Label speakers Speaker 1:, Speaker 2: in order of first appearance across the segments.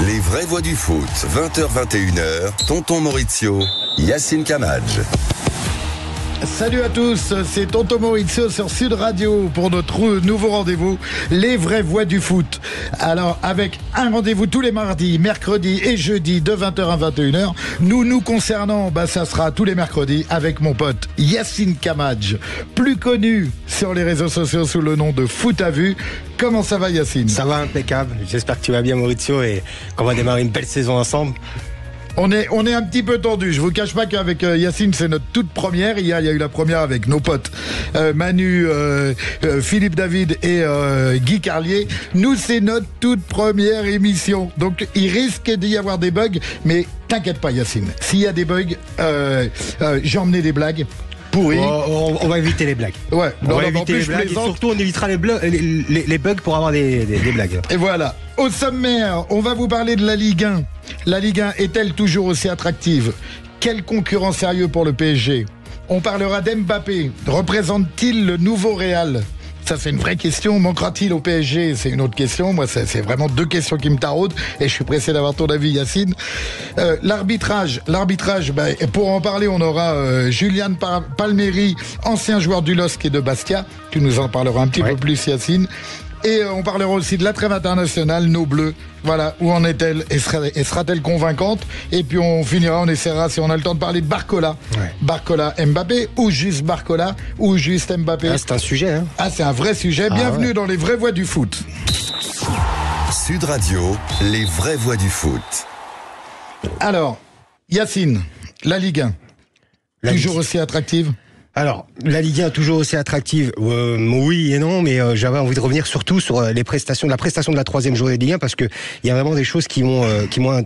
Speaker 1: Les vraies voix du foot, 20h-21h, Tonton Maurizio, Yacine Camage.
Speaker 2: Salut à tous, c'est Tonton Maurizio sur Sud Radio pour notre nouveau rendez-vous, les vraies voix du foot. Alors, avec un rendez-vous tous les mardis, mercredis et jeudis de 20h à 21h. Nous concernant, ça sera tous les mercredis avec mon pote Yacine Camage, plus connu sur les réseaux sociaux sous le nom de Foot à Vue. Comment ça va, Yacine ?
Speaker 3: Ça va impeccable, j'espère que tu vas bien, Maurizio, et qu'on va démarrer une belle saison ensemble.
Speaker 2: On est un petit peu tendu. Je vous cache pas qu'avec Yacine, c'est notre toute première. Il y a eu la première avec nos potes Manu, Philippe David et Guy Carlier. Nous, c'est notre toute première émission. Donc, il risque d'y avoir des bugs. Mais t'inquiète pas, Yacine. S'il y a des bugs, j'ai emmené des blagues. Pourri.
Speaker 3: On va éviter les blagues.
Speaker 2: Ouais.
Speaker 3: On va éviter les blagues et surtout on évitera les bugs pour avoir des blagues.
Speaker 2: Et voilà. Au sommaire, on va vous parler de la Ligue 1. La Ligue 1 est-elle toujours aussi attractive ? Quel concurrent sérieux pour le PSG ? On parlera d'Mbappé. Représente-t-il le nouveau Real ? Ça, c'est une vraie question. Manquera-t-il au PSG ? C'est une autre question. Moi, c'est vraiment deux questions qui me taraudent et je suis pressé d'avoir ton avis, Yacine. L'arbitrage, pour en parler, on aura Julian Palmieri, ancien joueur du LOSC et de Bastia. Tu nous en parleras un petit peu plus, Yacine. Et on parlera aussi de la trêve internationale, nos Bleus. Voilà, où en est-elle ? Et sera-t-elle convaincante ? Et puis on finira, on essaiera, si on a le temps, de parler de Barcola. Ouais. Barcola Mbappé, ou juste Barcola, ou juste Mbappé.
Speaker 3: Ah, c'est un sujet, hein ?
Speaker 2: Ah, c'est un vrai sujet. Bienvenue dans les vraies voix du foot.
Speaker 1: Sud Radio, les vraies voix du foot.
Speaker 2: Alors, Yacine, la Ligue 1, toujours aussi attractive ?
Speaker 3: Alors, la Ligue 1 toujours aussi attractive, oui et non, mais j'avais envie de revenir surtout sur la prestation de la troisième journée de Ligue 1 parce que il y a vraiment des choses qui m'ont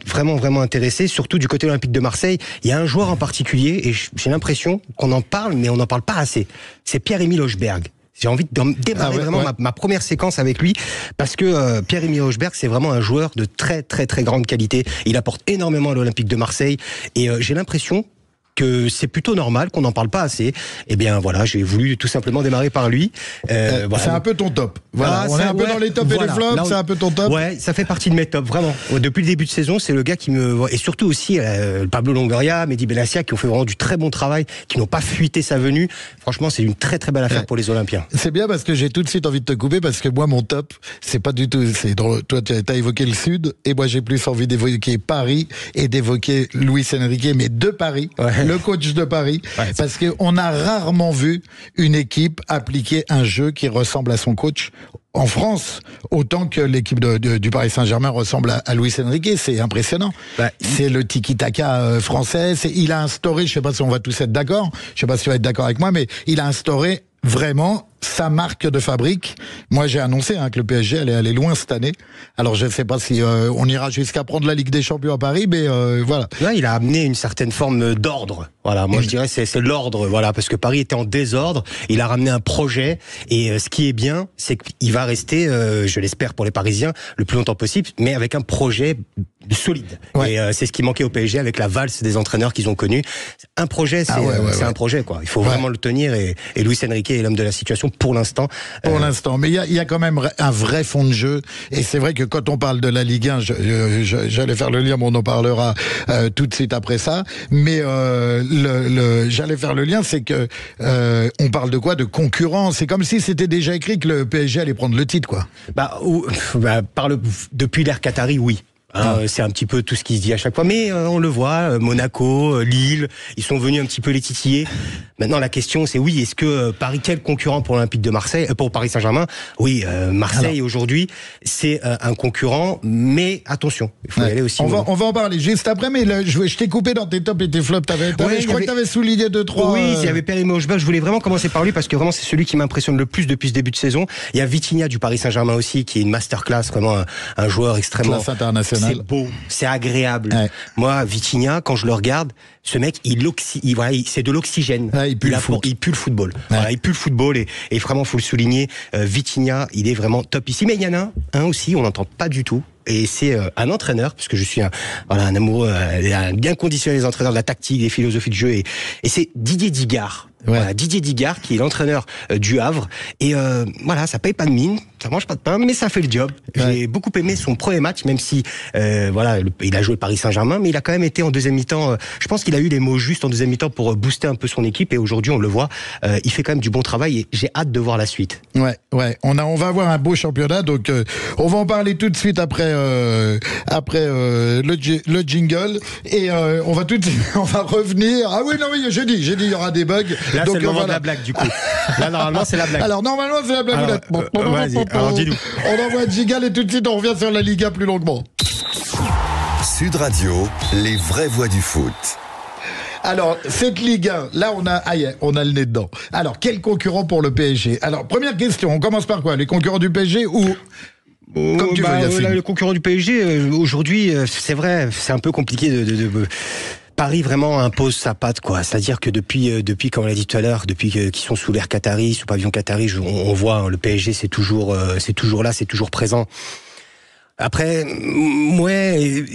Speaker 3: vraiment intéressé, surtout du côté olympique de Marseille. Il y a un joueur en particulier et j'ai l'impression qu'on en parle, mais on n'en parle pas assez. C'est Pierre-Emile Hochberg. J'ai envie de démarrer ma première séquence avec lui parce que Pierre-Emile Hochberg, c'est vraiment un joueur de très très très grande qualité. Il apporte énormément à l'Olympique de Marseille et j'ai l'impression que c'est plutôt normal qu'on n'en parle pas assez. Eh bien voilà, j'ai voulu tout simplement démarrer par lui.
Speaker 2: Voilà. C'est un peu ton top. Voilà, on est un peu dans les tops et les flops, c'est un peu ton top.
Speaker 3: Ouais, ça fait partie de mes tops, vraiment. Depuis le début de saison, c'est le gars qui me... Et surtout aussi Pablo Longoria, Mehdi Benassia, qui ont fait vraiment du très bon travail, qui n'ont pas fuité sa venue. Franchement, c'est une très très belle affaire pour les Olympiens.
Speaker 2: C'est bien parce que j'ai tout de suite envie de te couper parce que moi, mon top, c'est pas du tout... Toi, tu as évoqué le Sud et moi, j'ai plus envie d'évoquer Paris et d'évoquer Luis Enrique, mais de Paris. Ouais. Le coach de Paris, parce qu'on a rarement vu une équipe appliquer un jeu qui ressemble à son coach en France, autant que l'équipe du Paris Saint-Germain ressemble à Luis Enrique. C'est impressionnant. C'est le tiki-taka français. Il a instauré, je sais pas si on va tous être d'accord, je sais pas si tu vas être d'accord avec moi, mais il a instauré vraiment sa marque de fabrique. Moi, j'ai annoncé que le PSG allait aller loin cette année. Alors, je ne sais pas si on ira jusqu'à prendre la Ligue des Champions à Paris, mais voilà.
Speaker 3: Là, il a amené une certaine forme d'ordre. Voilà, moi je dirais c'est l'ordre, voilà, parce que Paris était en désordre. Il a ramené un projet et ce qui est bien, c'est qu'il va rester, je l'espère pour les Parisiens, le plus longtemps possible, mais avec un projet solide. Ouais. Et c'est ce qui manquait au PSG avec la valse des entraîneurs qu'ils ont connus. Un projet, c'est un projet, quoi. Il faut vraiment le tenir et Luis Enrique est l'homme de la situation pour l'instant.
Speaker 2: Pour l'instant, mais il y a quand même un vrai fond de jeu et c'est vrai que quand on parle de la Ligue 1, j'allais faire le lien, mais on en parlera tout de suite après ça. Mais j'allais faire le lien, c'est que on parle de quoi ? De concurrence. C'est comme si c'était déjà écrit que le PSG allait prendre le titre, quoi.
Speaker 3: Depuis l'ère Qatari, oui. C'est un petit peu tout ce qui se dit à chaque fois, mais on le voit, Monaco, Lille, ils sont venus un petit peu les titiller. Maintenant, la question, c'est oui, est-ce que Paris, quel concurrent pour l'Olympique de Marseille, pour Paris Saint-Germain ? Oui, Marseille aujourd'hui, c'est un concurrent, mais attention, il faut y aller aussi.
Speaker 2: On va en parler juste après, mais je t'ai coupé dans tes tops et tes flops. Je crois que t'avais souligné 2-3.
Speaker 3: Oui, il y avait Pierre-Emile Hochberg. Je voulais vraiment commencer par lui parce que vraiment c'est celui qui m'impressionne le plus depuis ce début de saison. Il y a Vitinha du Paris Saint-Germain aussi, qui est une masterclass, vraiment un joueur extrêmement.
Speaker 2: Classe internationale.
Speaker 3: C'est beau, c'est agréable. Ouais. Moi, Vitinha, quand je le regarde, ce mec, c'est de l'oxygène.
Speaker 2: Ouais, il pue
Speaker 3: le football. Ouais. Voilà, il pue le football et vraiment, faut le souligner. Vitinha, il est vraiment top ici. Mais il y en a un aussi, on n'entend pas du tout. Et c'est un entraîneur, puisque je suis un amoureux, bien conditionné des entraîneurs de la tactique, des philosophies de jeu. Et c'est Didier Digard. Voilà, Didier Digard, qui est l'entraîneur du Havre. Et voilà, ça paye pas de mine, ça mange pas de pain, mais ça fait le job. J'ai beaucoup aimé son premier match, même si voilà, il a joué Paris Saint-Germain, mais il a quand même été en deuxième mi-temps. Je pense qu'il a eu les mots justes en deuxième mi-temps pour booster un peu son équipe. Et aujourd'hui, on le voit, il fait quand même du bon travail. Et j'ai hâte de voir la suite.
Speaker 2: Ouais. On va avoir un beau championnat. Donc, on va en parler tout de suite après le jingle. Et on va revenir. Ah oui, non, oui, j'ai dit, il y aura des bugs.
Speaker 3: Là, donc, c'est le moment de la blague, du coup. Là, normalement, c'est la blague.
Speaker 2: Alors, normalement, c'est la blague.
Speaker 3: Alors, dis-nous.
Speaker 2: On envoie un jingle et tout de suite, on revient sur la Liga plus longuement.
Speaker 1: Sud Radio, les vraies voix du foot.
Speaker 2: Alors, cette Ligue 1, là, on a le nez dedans. Alors, quel concurrent pour le PSG? Alors, première question, on commence par quoi? Les concurrents du PSG ou... Comme tu veux, Yacine.
Speaker 3: Le concurrent du PSG, aujourd'hui, c'est vrai, c'est un peu compliqué de Paris vraiment impose sa patte, quoi. C'est-à-dire que depuis, comme on l'a dit tout à l'heure, depuis qu'ils sont sous l'air qatari, sous pavillon qatari, on voit, hein, le PSG, c'est toujours là, c'est toujours présent. Après,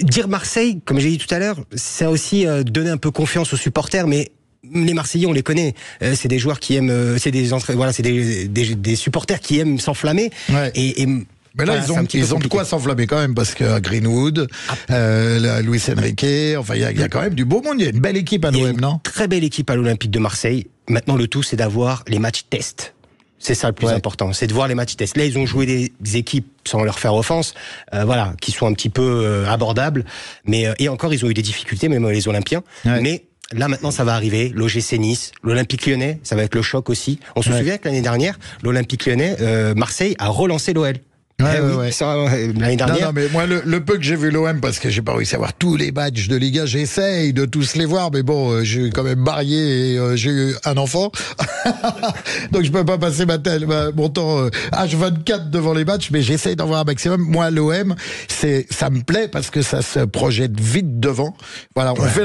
Speaker 3: dire Marseille, comme j'ai dit tout à l'heure, c'est aussi donner un peu confiance aux supporters, mais les Marseillais, on les connaît. C'est des joueurs qui aiment, c'est des supporters qui aiment s'enflammer.
Speaker 2: Ouais. Mais là, ils ont de quoi s'enflammer quand même, parce que Greenwood, Luis Enrique, enfin, il y a quand même du beau monde. Il y a une belle équipe à l'OM, non?
Speaker 3: Très belle équipe à l'Olympique de Marseille. Maintenant, le tout, c'est d'avoir les matchs tests. C'est ça le plus important, c'est de voir les matchs tests. Là, ils ont joué des équipes, sans leur faire offense, voilà, qui sont un petit peu abordables. Mais et encore, ils ont eu des difficultés, même les Olympiens. Ouais. Mais là, maintenant, ça va arriver. L'OGC Nice, l'Olympique Lyonnais, ça va être le choc aussi. On se souvient que l'année dernière, l'Olympique Lyonnais, Marseille a relancé l'OL. L'année dernière.
Speaker 2: Non, mais moi, le peu que j'ai vu l'OM, parce que j'ai pas réussi à voir tous les matchs de Liga, j'essaye de tous les voir, mais bon, j'ai quand même marié et j'ai eu un enfant. Donc je peux pas passer mon temps H24 devant les matchs, mais j'essaye d'en voir un maximum. Moi, l'OM, ça me plaît parce que ça se projette vite devant. Voilà, je fais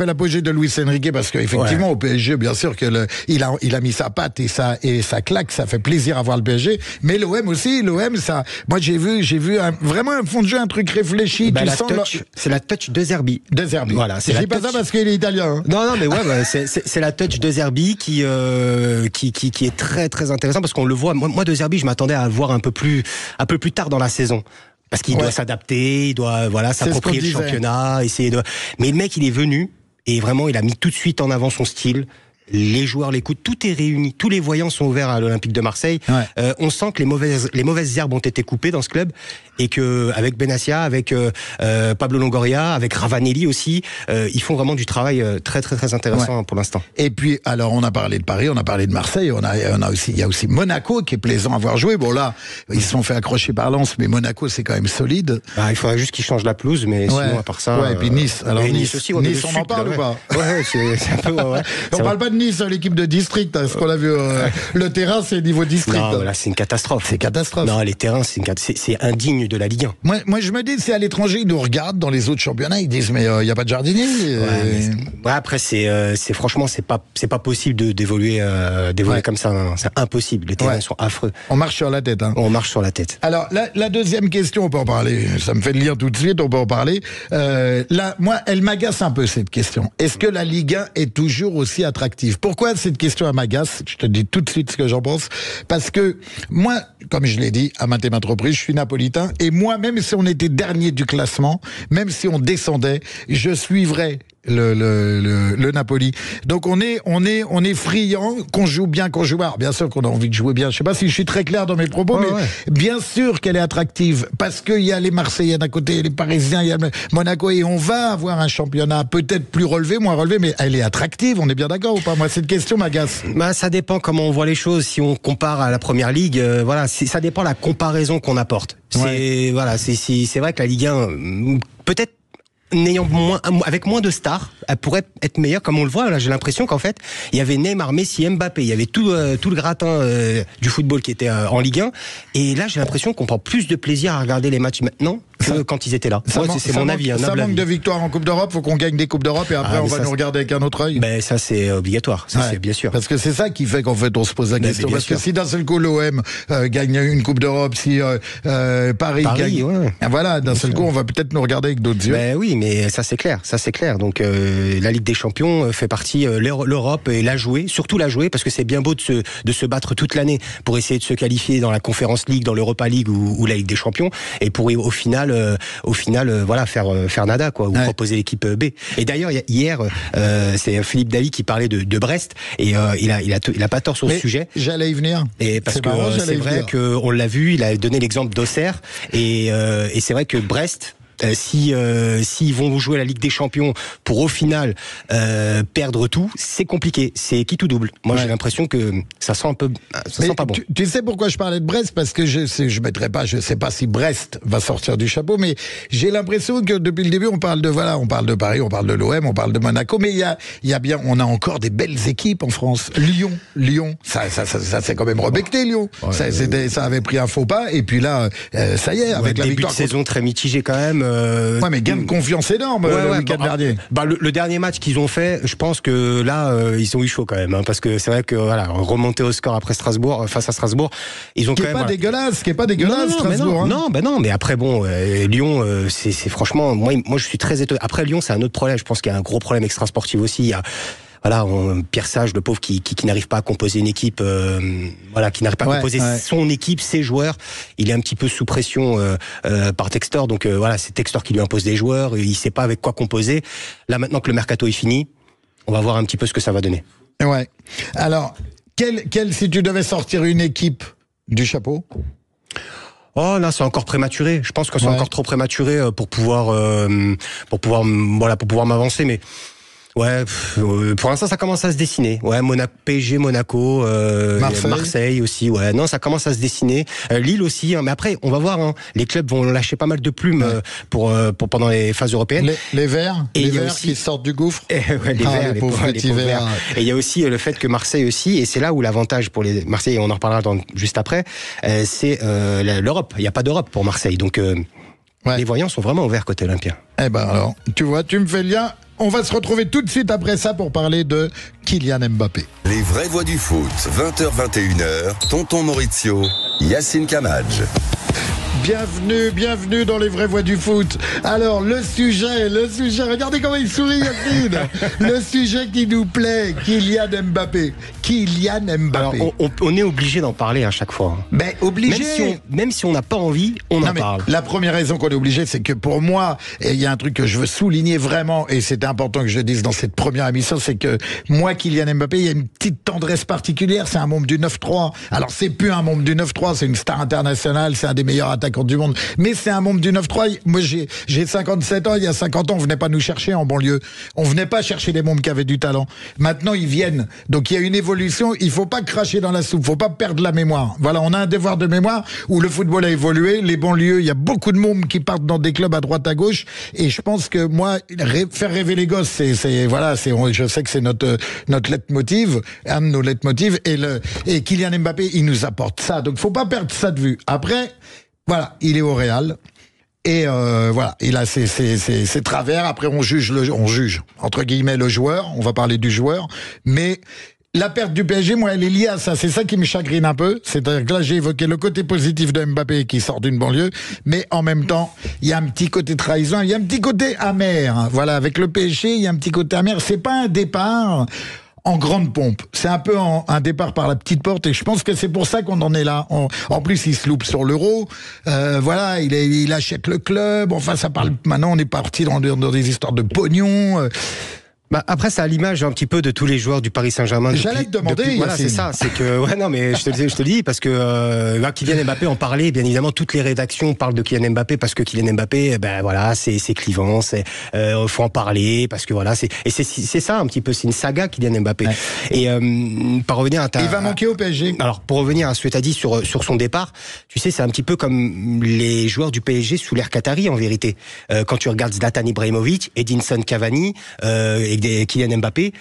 Speaker 2: l'apogée de Luis Enrique parce qu'effectivement, au PSG, bien sûr que il a mis sa patte et ça claque, ça fait plaisir à voir le PSG. Mais l'OM aussi, ça, moi j'ai vu vraiment un fond de jeu, un truc réfléchi.
Speaker 3: C'est la touch de Zerbi.
Speaker 2: Voilà, je dis pas ça parce qu'il est italien. Hein.
Speaker 3: Non, mais c'est la touch de Zerbi qui est très très intéressant parce qu'on le voit. Moi de Zerbi, je m'attendais à le voir un peu plus tard dans la saison. Parce qu'il doit s'adapter, il doit s'approprier le championnat, Mais le mec, il est venu et vraiment, il a mis tout de suite en avant son style. Les joueurs l'écoutent, tout est réuni, tous les voyants sont ouverts à l'Olympique de Marseille. On sent que les mauvaises herbes ont été coupées dans ce club et que avec Benassia, avec Pablo Longoria, avec Ravanelli aussi, ils font vraiment du travail très très très intéressant pour l'instant.
Speaker 2: Et puis alors on a parlé de Paris, on a parlé de Marseille, il y a aussi Monaco qui est plaisant à voir jouer. Bon là, ils se sont fait accrocher par Lens, mais Monaco c'est quand même solide.
Speaker 3: Il faudrait juste qu'ils changent la pelouse, mais sinon à part ça.
Speaker 2: Et puis Nice. Alors
Speaker 3: Nice aussi.
Speaker 2: Nice, on en parle ou pas?
Speaker 3: C'est un peu.
Speaker 2: On parle pas de Nice, l'équipe de district. Ce qu'on a vu, le terrain, c'est niveau district.
Speaker 3: Non, là, c'est une catastrophe.
Speaker 2: C'est catastrophe.
Speaker 3: Non, les terrains, c'est indigne de la Ligue 1.
Speaker 2: Moi, je me dis, c'est à l'étranger, ils nous regardent dans les autres championnats, ils disent, mais il n'y a pas de jardinier.
Speaker 3: Après, franchement, c'est pas possible d'évoluer comme ça. Non, c'est impossible. Les terrains sont affreux.
Speaker 2: On marche sur la tête. Hein.
Speaker 3: On marche sur la tête.
Speaker 2: Alors, la deuxième question, on peut en parler. Ça me fait le lire tout de suite, on peut en parler. Là, moi, elle m'agace un peu, cette question. Est-ce que la Ligue 1 est toujours aussi attractive? Pourquoi cette question m'agace? Je te dis tout de suite ce que j'en pense. Parce que moi, comme je l'ai dit à maintes et maintes reprises, je suis napolitain. Et moi, même si on était dernier du classement, même si on descendait, je suivrais le Napoli. Donc on est friand, qu'on joue bien, qu'on joue. Alors bien sûr qu'on a envie de jouer bien. Je sais pas si je suis très clair dans mes propos, mais bien sûr qu'elle est attractive parce qu'il y a les Marseillais d'un côté, les Parisiens, il y a Monaco et on va avoir un championnat peut-être plus relevé, moins relevé, mais elle est attractive. On est bien d'accord ou pas? Moi, cette question m'agace.
Speaker 3: Ça dépend comment on voit les choses. Si on compare à la Première Ligue, ça dépend de la comparaison qu'on apporte. C'est vrai que la Ligue 1 peut-être avec moins de stars, elle pourrait être meilleure, comme on le voit. Là, j'ai l'impression qu'en fait, il y avait Neymar, Messi, Mbappé, il y avait tout le gratin du football qui était en Ligue 1. Et là, j'ai l'impression qu'on prend plus de plaisir à regarder les matchs maintenant que quand ils étaient là. C'est mon avis.
Speaker 2: Ça manque de victoires en Coupe d'Europe, faut qu'on gagne des Coupes d'Europe et après on va nous regarder avec un autre œil.
Speaker 3: Ben ça c'est obligatoire, ça c'est bien sûr.
Speaker 2: Parce que c'est ça qui fait qu'en fait on se pose la question. Parce que si d'un seul coup l'OM gagne une Coupe d'Europe, si Paris gagne, voilà, d'un seul coup on va peut-être nous regarder avec d'autres yeux.
Speaker 3: Ben oui, mais ça c'est clair. Donc la Ligue des Champions fait partie l'Europe et la jouer, surtout la jouer, parce que c'est bien beau de se battre toute l'année pour essayer de se qualifier dans la Conference League, dans l'Europa League ou la Ligue des Champions, et pour au final voilà faire nada quoi, ou proposer l'équipe B. Et d'ailleurs hier c'est Philippe Daly qui parlait de Brest et il a pas tort sur ce sujet.
Speaker 2: J'allais y venir.
Speaker 3: Et parce que c'est vrai qu'on l'a vu, il a donné l'exemple d'Auxerre et c'est vrai que Brest, s'ils vont jouer la Ligue des Champions pour au final perdre tout, c'est compliqué, c'est quitte ou double. Moi j'ai l'impression que ça sent un peu, sent pas bon.
Speaker 2: Tu sais pourquoi je parlais de Brest, parce que je sais pas si Brest va sortir du chapeau, mais j'ai l'impression que depuis le début on parle de Paris, on parle de l'OM, on parle de Monaco, mais on a encore des belles équipes en France. Lyon, ça s'est quand même rebecté Lyon. Ça avait pris un faux pas et puis là ça y est, avec la
Speaker 3: début
Speaker 2: victoire
Speaker 3: de saison très mitigé quand même.
Speaker 2: Mais gain de confiance énorme le week-end dernier.
Speaker 3: Le dernier match qu'ils ont fait, je pense que là, ils ont eu chaud quand même, parce que c'est vrai que remonter au score après Strasbourg, face à Strasbourg, ils ont quand même.
Speaker 2: Qui est pas dégueulasse, Strasbourg.
Speaker 3: Non, mais après bon, Lyon, c'est franchement, moi je suis très étonné. Après Lyon, c'est un autre problème. Je pense qu'il y a un gros problème extrasportif aussi. Il y a Pierre Sage, le pauvre, qui n'arrive pas à composer une équipe, qui n'arrive pas à composer son équipe, ses joueurs. Il est un petit peu sous pression par Textor, donc c'est Textor qui lui impose des joueurs. Il sait pas avec quoi composer. Là, maintenant que le mercato est fini, on va voir un petit peu ce que ça va donner.
Speaker 2: Ouais. Alors, si tu devais sortir une équipe du chapeau?
Speaker 3: Oh là, c'est encore prématuré. Je pense que c'est encore trop prématuré pour pouvoir m'avancer, mais. Pour l'instant ça commence à se dessiner. PSG, Monaco, Marseille aussi. Non, ça commence à se dessiner. Lille aussi. Mais après, on va voir. Les clubs vont lâcher pas mal de plumes pour pendant les phases européennes.
Speaker 2: Les Verts, qui sortent du gouffre.
Speaker 3: Les pauvres Verts. Et il y a aussi le fait que Marseille aussi, et c'est là où l'avantage pour les Marseillais, on en reparlera juste après, c'est l'Europe. Il n'y a pas d'Europe pour Marseille, donc les voyants sont vraiment ouverts côté olympien.
Speaker 2: Alors, tu vois, tu me fais le lien. On va se retrouver tout de suite après ça pour parler de Kylian Mbappé.
Speaker 1: Les vraies voix du foot, 20h-21h, Tonton Maurizio, Yacine Camaj.
Speaker 2: Bienvenue dans les vraies voix du foot. Alors, le sujet, regardez comment il sourit, Yacine. Le sujet qui nous plaît, Kylian Mbappé. Alors,
Speaker 3: on est obligé d'en parler à chaque fois.
Speaker 2: Mais obligé.
Speaker 3: Même si on n'a pas envie, on en parle.
Speaker 2: La première raison qu'on est obligé, c'est que pour moi, et il y a un truc que je veux souligner vraiment, et c'est important que je le dise dans cette première émission, c'est que moi, Kylian Mbappé, il y a une petite tendresse particulière. C'est un membre du 9-3. Alors, c'est plus un membre du 9-3, c'est une star internationale, c'est un des meilleurs attaquants du monde. Mais c'est un membre du 9-3. Moi, j'ai 57 ans. Il y a 50 ans, on venait pas nous chercher en banlieue. On venait pas chercher des membres qui avaient du talent. Maintenant, ils viennent. Donc, il y a une évolution. Il faut pas cracher dans la soupe. Faut pas perdre la mémoire. Voilà, on a un devoir de mémoire où le football a évolué. Les banlieues, il y a beaucoup de monde qui partent dans des clubs à droite, à gauche. Et je pense que moi, faire rêver les gosses, je sais que c'est notre leitmotiv, un de nos leitmotivs. Et Kylian Mbappé, il nous apporte ça. Donc, faut pas perdre ça de vue. Après, voilà, il est au Real. Et il a ses travers. Après, on juge entre guillemets le joueur. On va parler du joueur, mais la perte du PSG, moi, elle est liée à ça. C'est ça qui me chagrine un peu. C'est-à-dire que là, j'ai évoqué le côté positif de Mbappé qui sort d'une banlieue, mais en même temps, il y a un petit côté trahison, il y a un petit côté amer. Voilà, avec le PSG, il y a un petit côté amer. C'est pas un départ en grande pompe. C'est un peu un départ par la petite porte et je pense que c'est pour ça qu'on en est là. En plus, il se loupe sur l'Euro. Il achète le club. Enfin, ça parle. Maintenant, on est parti dans des histoires de pognon.
Speaker 3: Après, c'est à l'image un petit peu de tous les joueurs du Paris Saint-Germain.
Speaker 2: J'allais te demander.
Speaker 3: Voilà, c'est ça. C'est que, non, mais je te le dis parce que Kylian Mbappé en parlait. Bien évidemment, toutes les rédactions parlent de Kylian Mbappé parce que Kylian Mbappé, c'est clivant. Faut en parler parce que c'est ça un petit peu. C'est une saga Kylian Mbappé. Ouais. Et pour revenir à
Speaker 2: il va manquer au PSG.
Speaker 3: Alors, pour revenir à ce que tu as dit sur son départ, tu sais, c'est un petit peu comme les joueurs du PSG sous l'ère Qatari en vérité. Quand tu regardes Zlatan Ibrahimovic, Edinson Cavani. Et Kylian Mbappé,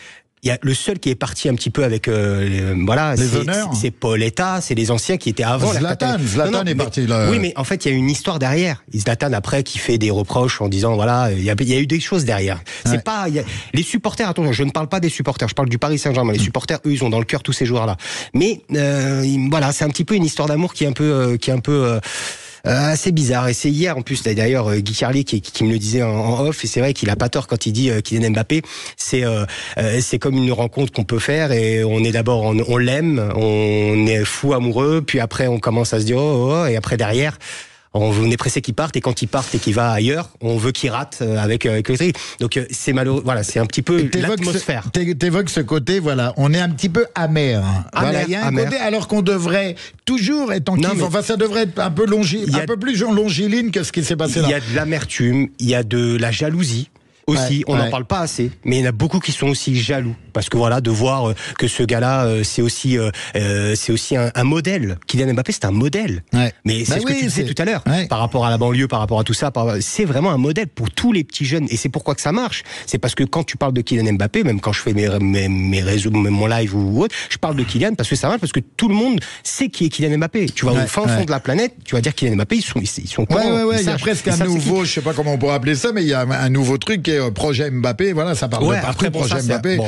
Speaker 3: il y a le seul qui est parti un petit peu avec voilà,
Speaker 2: les honneurs.
Speaker 3: C'est Paoletta, c'est les anciens qui étaient avant.
Speaker 2: Zlatan est parti là.
Speaker 3: Oui, mais en fait, il y a une histoire derrière. Zlatan après qui fait des reproches en disant voilà, il y a eu des choses derrière. C'est pas les supporters. Attention, je ne parle pas des supporters. Je parle du Paris Saint-Germain. Les supporters, eux, ils ont dans le cœur tous ces joueurs-là. Mais voilà, c'est un petit peu une histoire d'amour qui est un peu assez bizarre. Et c'est hier, en plus, d'ailleurs, Guy Carlier qui me le disait en off, et c'est vrai qu'il a pas tort quand il dit Kylian Mbappé, c'est comme une rencontre qu'on peut faire, et on est d'abord, on l'aime, on est fou amoureux, puis après on commence à se dire et après derrière, on est pressé qu'il parte, et quand il parte et qu'il va ailleurs, on veut qu'il rate avec le tri. Donc c'est malheureux. Voilà, c'est un petit peu l'atmosphère.
Speaker 2: T'évoques ce côté, voilà, on est un petit peu amer. Voilà, il y a un côté, alors qu'on devrait toujours être en kiff. Enfin, ça devrait être un peu plus longiligne que ce qui s'est passé là.
Speaker 3: Il y a de l'amertume, il y a de la jalousie. Aussi, on n'en parle pas assez, mais il y en a beaucoup qui sont aussi jaloux, parce que voilà, de voir que ce gars-là, c'est aussi un modèle. Kylian Mbappé, c'est un modèle. Mais c'est ce que tu disais tout à l'heure, par rapport à la banlieue, par rapport à tout ça, c'est vraiment un modèle pour tous les petits jeunes, et c'est pourquoi que ça marche. C'est parce que quand tu parles de Kylian Mbappé, même quand je fais mes réseaux, même mon live ou autre, je parle de Kylian parce que ça marche, parce que tout le monde sait qui est Kylian Mbappé. Tu vas au fin fond de la planète, tu vas dire Kylian Mbappé, ils sont contents.
Speaker 2: Il y a presque un nouveau, je sais pas comment on pourrait appeler ça, mais il y a un nouveau truc qui est projet Mbappé, voilà, ça parle de partout, projet Mbappé.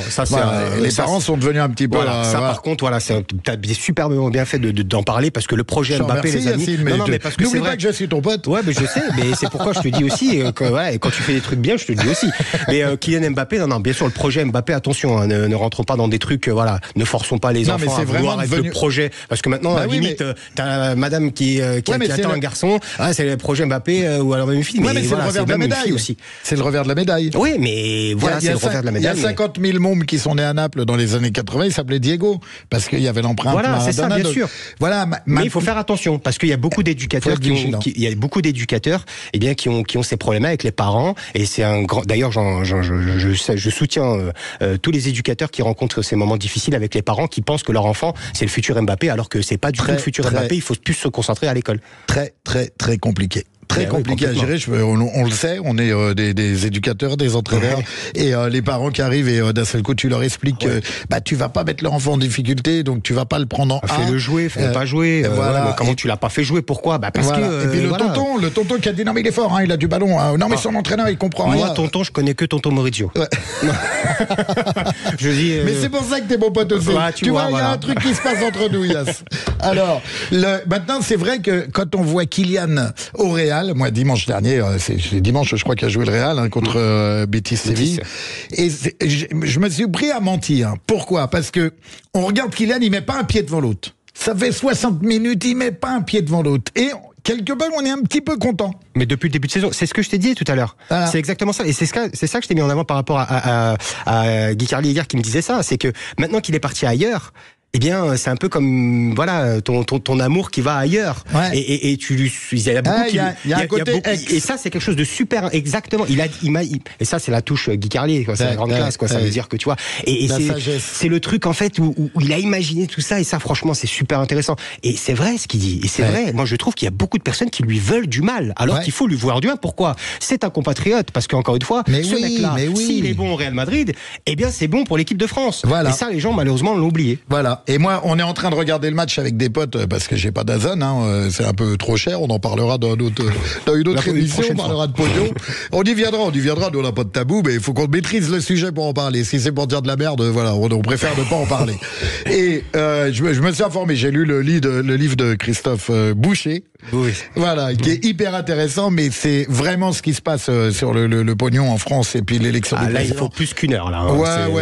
Speaker 2: Les parents sont devenus un petit peu...
Speaker 3: Par contre, voilà, t'as superbement bien fait d'en parler, parce que le projet Mbappé, les amis...
Speaker 2: mais parce que n'oublie pas que je suis ton pote.
Speaker 3: Ouais, mais je sais, mais c'est pourquoi je te dis aussi, et quand tu fais des trucs bien, je te le dis aussi. Mais Kylian Mbappé, non, bien sûr, le projet Mbappé, attention, ne rentrons pas dans des trucs, voilà, ne forçons pas les enfants à vouloir être le projet, parce que maintenant, limite, t'as madame qui attend un garçon, c'est le projet Mbappé, ou alors une fille, mais
Speaker 2: c'est le revers de la médaille aussi. C'est le revers de la médaille.
Speaker 3: Oui, mais voilà, c'est le revers de la médaille.
Speaker 2: Il y a 50 000 mômes qui sont nés à Naples dans les années 80, il s'appelait Diego, parce qu'il y avait l'empreinte
Speaker 3: Maradona. Voilà, c'est ça, bien sûr.
Speaker 2: Voilà,
Speaker 3: mais il faut faire attention, parce qu'il y a beaucoup d'éducateurs il y a beaucoup d'éducateurs, qui ont ces problèmes avec les parents, et c'est un grand, d'ailleurs, je soutiens tous les éducateurs qui rencontrent ces moments difficiles avec les parents, qui pensent que leur enfant, c'est le futur Mbappé, alors que c'est pas du tout le futur Mbappé, il faut plus se concentrer à l'école.
Speaker 2: Très, très, très compliqué. Très compliqué à gérer, on le sait, on est des éducateurs, des entraîneurs, et les parents qui arrivent, et d'un seul coup tu leur expliques que tu vas pas mettre leur enfant en difficulté, donc tu vas pas le prendre en
Speaker 3: fais-le jouer, fais-le pas jouer. Mais comment tu l'as pas fait jouer, pourquoi? Parce que
Speaker 2: et puis le tonton qui a dit non mais il est fort, il a du ballon, non mais son entraîneur il comprend rien.
Speaker 3: Moi tonton, je connais que tonton Maurizio.
Speaker 2: Je dis mais c'est pour ça que t'es mon pote aussi. Tu vois, il y a un truc qui se passe entre nous, Yass. Alors maintenant c'est vrai que quand on voit Kylian au Real, moi dimanche dernier, c'est dimanche je crois qu'il a joué le Real contre Betis Séville, et je me suis pris à mentir. Pourquoi? Parce que on regarde Kylian, il met pas un pied devant l'autre. Ça fait 60 minutes, il met pas un pied devant l'autre, et quelque part on est un petit peu content.
Speaker 3: Mais depuis le début de saison, c'est ce que je t'ai dit tout à l'heure. Voilà. C'est exactement ça, et c'est ça que je t'ai mis en avant par rapport à Guy Carlier hier qui me disait ça, c'est que maintenant qu'il est parti ailleurs, eh bien, c'est un peu comme voilà ton amour qui va ailleurs. Et il y a beaucoup
Speaker 2: il y a un côté
Speaker 3: et ça c'est quelque chose de super exactement. Et ça c'est la touche Guy Carlier, quoi. C'est la grande classe, quoi. Ça veut dire que tu vois. Et c'est le truc en fait où il a imaginé tout ça, et ça franchement c'est super intéressant. Et c'est vrai ce qu'il dit. Et c'est vrai. Moi je trouve qu'il y a beaucoup de personnes qui lui veulent du mal, alors qu'il faut lui vouloir du bien. Pourquoi? C'est un compatriote, parce qu'encore une fois, ce mec-là, s'il est bon au Real Madrid, eh bien c'est bon pour l'équipe de France. Voilà. Et ça les gens malheureusement l'ont oublié.
Speaker 2: Voilà. Et moi, on est en train de regarder le match avec des potes, parce que j'ai pas d'Azan, c'est un peu trop cher, on en parlera dans une autre émission, on parlera de pognon. On y viendra, nous on n'a pas de tabou, mais il faut qu'on maîtrise le sujet pour en parler. Si c'est pour dire de la merde, voilà, on préfère ne pas en parler. Et je me suis informé, j'ai lu le livre de Christophe Boucher, voilà, qui est hyper intéressant, mais c'est vraiment ce qui se passe sur le pognon en France, et puis l'élection du président.
Speaker 3: Là, il faut plus qu'une heure, là.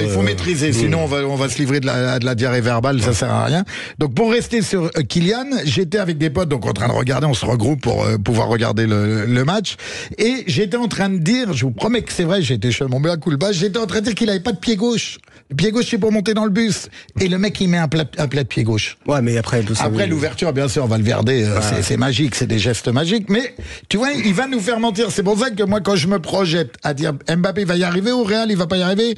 Speaker 2: Il faut maîtriser, sinon on va se livrer de la diarrhée verbale, ça sert à rien. Donc pour rester sur Kylian, j'étais avec des potes, donc en train de regarder, on se regroupe pour pouvoir regarder le match, et j'étais en train de dire, je vous promets que c'est vrai, j'étais chez mon mea culpa, j'étais en train de dire qu'il avait pas de pied gauche. Le pied gauche c'est pour monter dans le bus, et le mec il met un plat de pied gauche.
Speaker 3: Ouais, mais après
Speaker 2: l'ouverture, bien sûr, on va le verder, c'est magique, c'est des gestes magiques, mais tu vois, il va nous faire mentir. C'est pour ça que moi, quand je me projette à dire Mbappé va y arriver au Real, il va pas y arriver,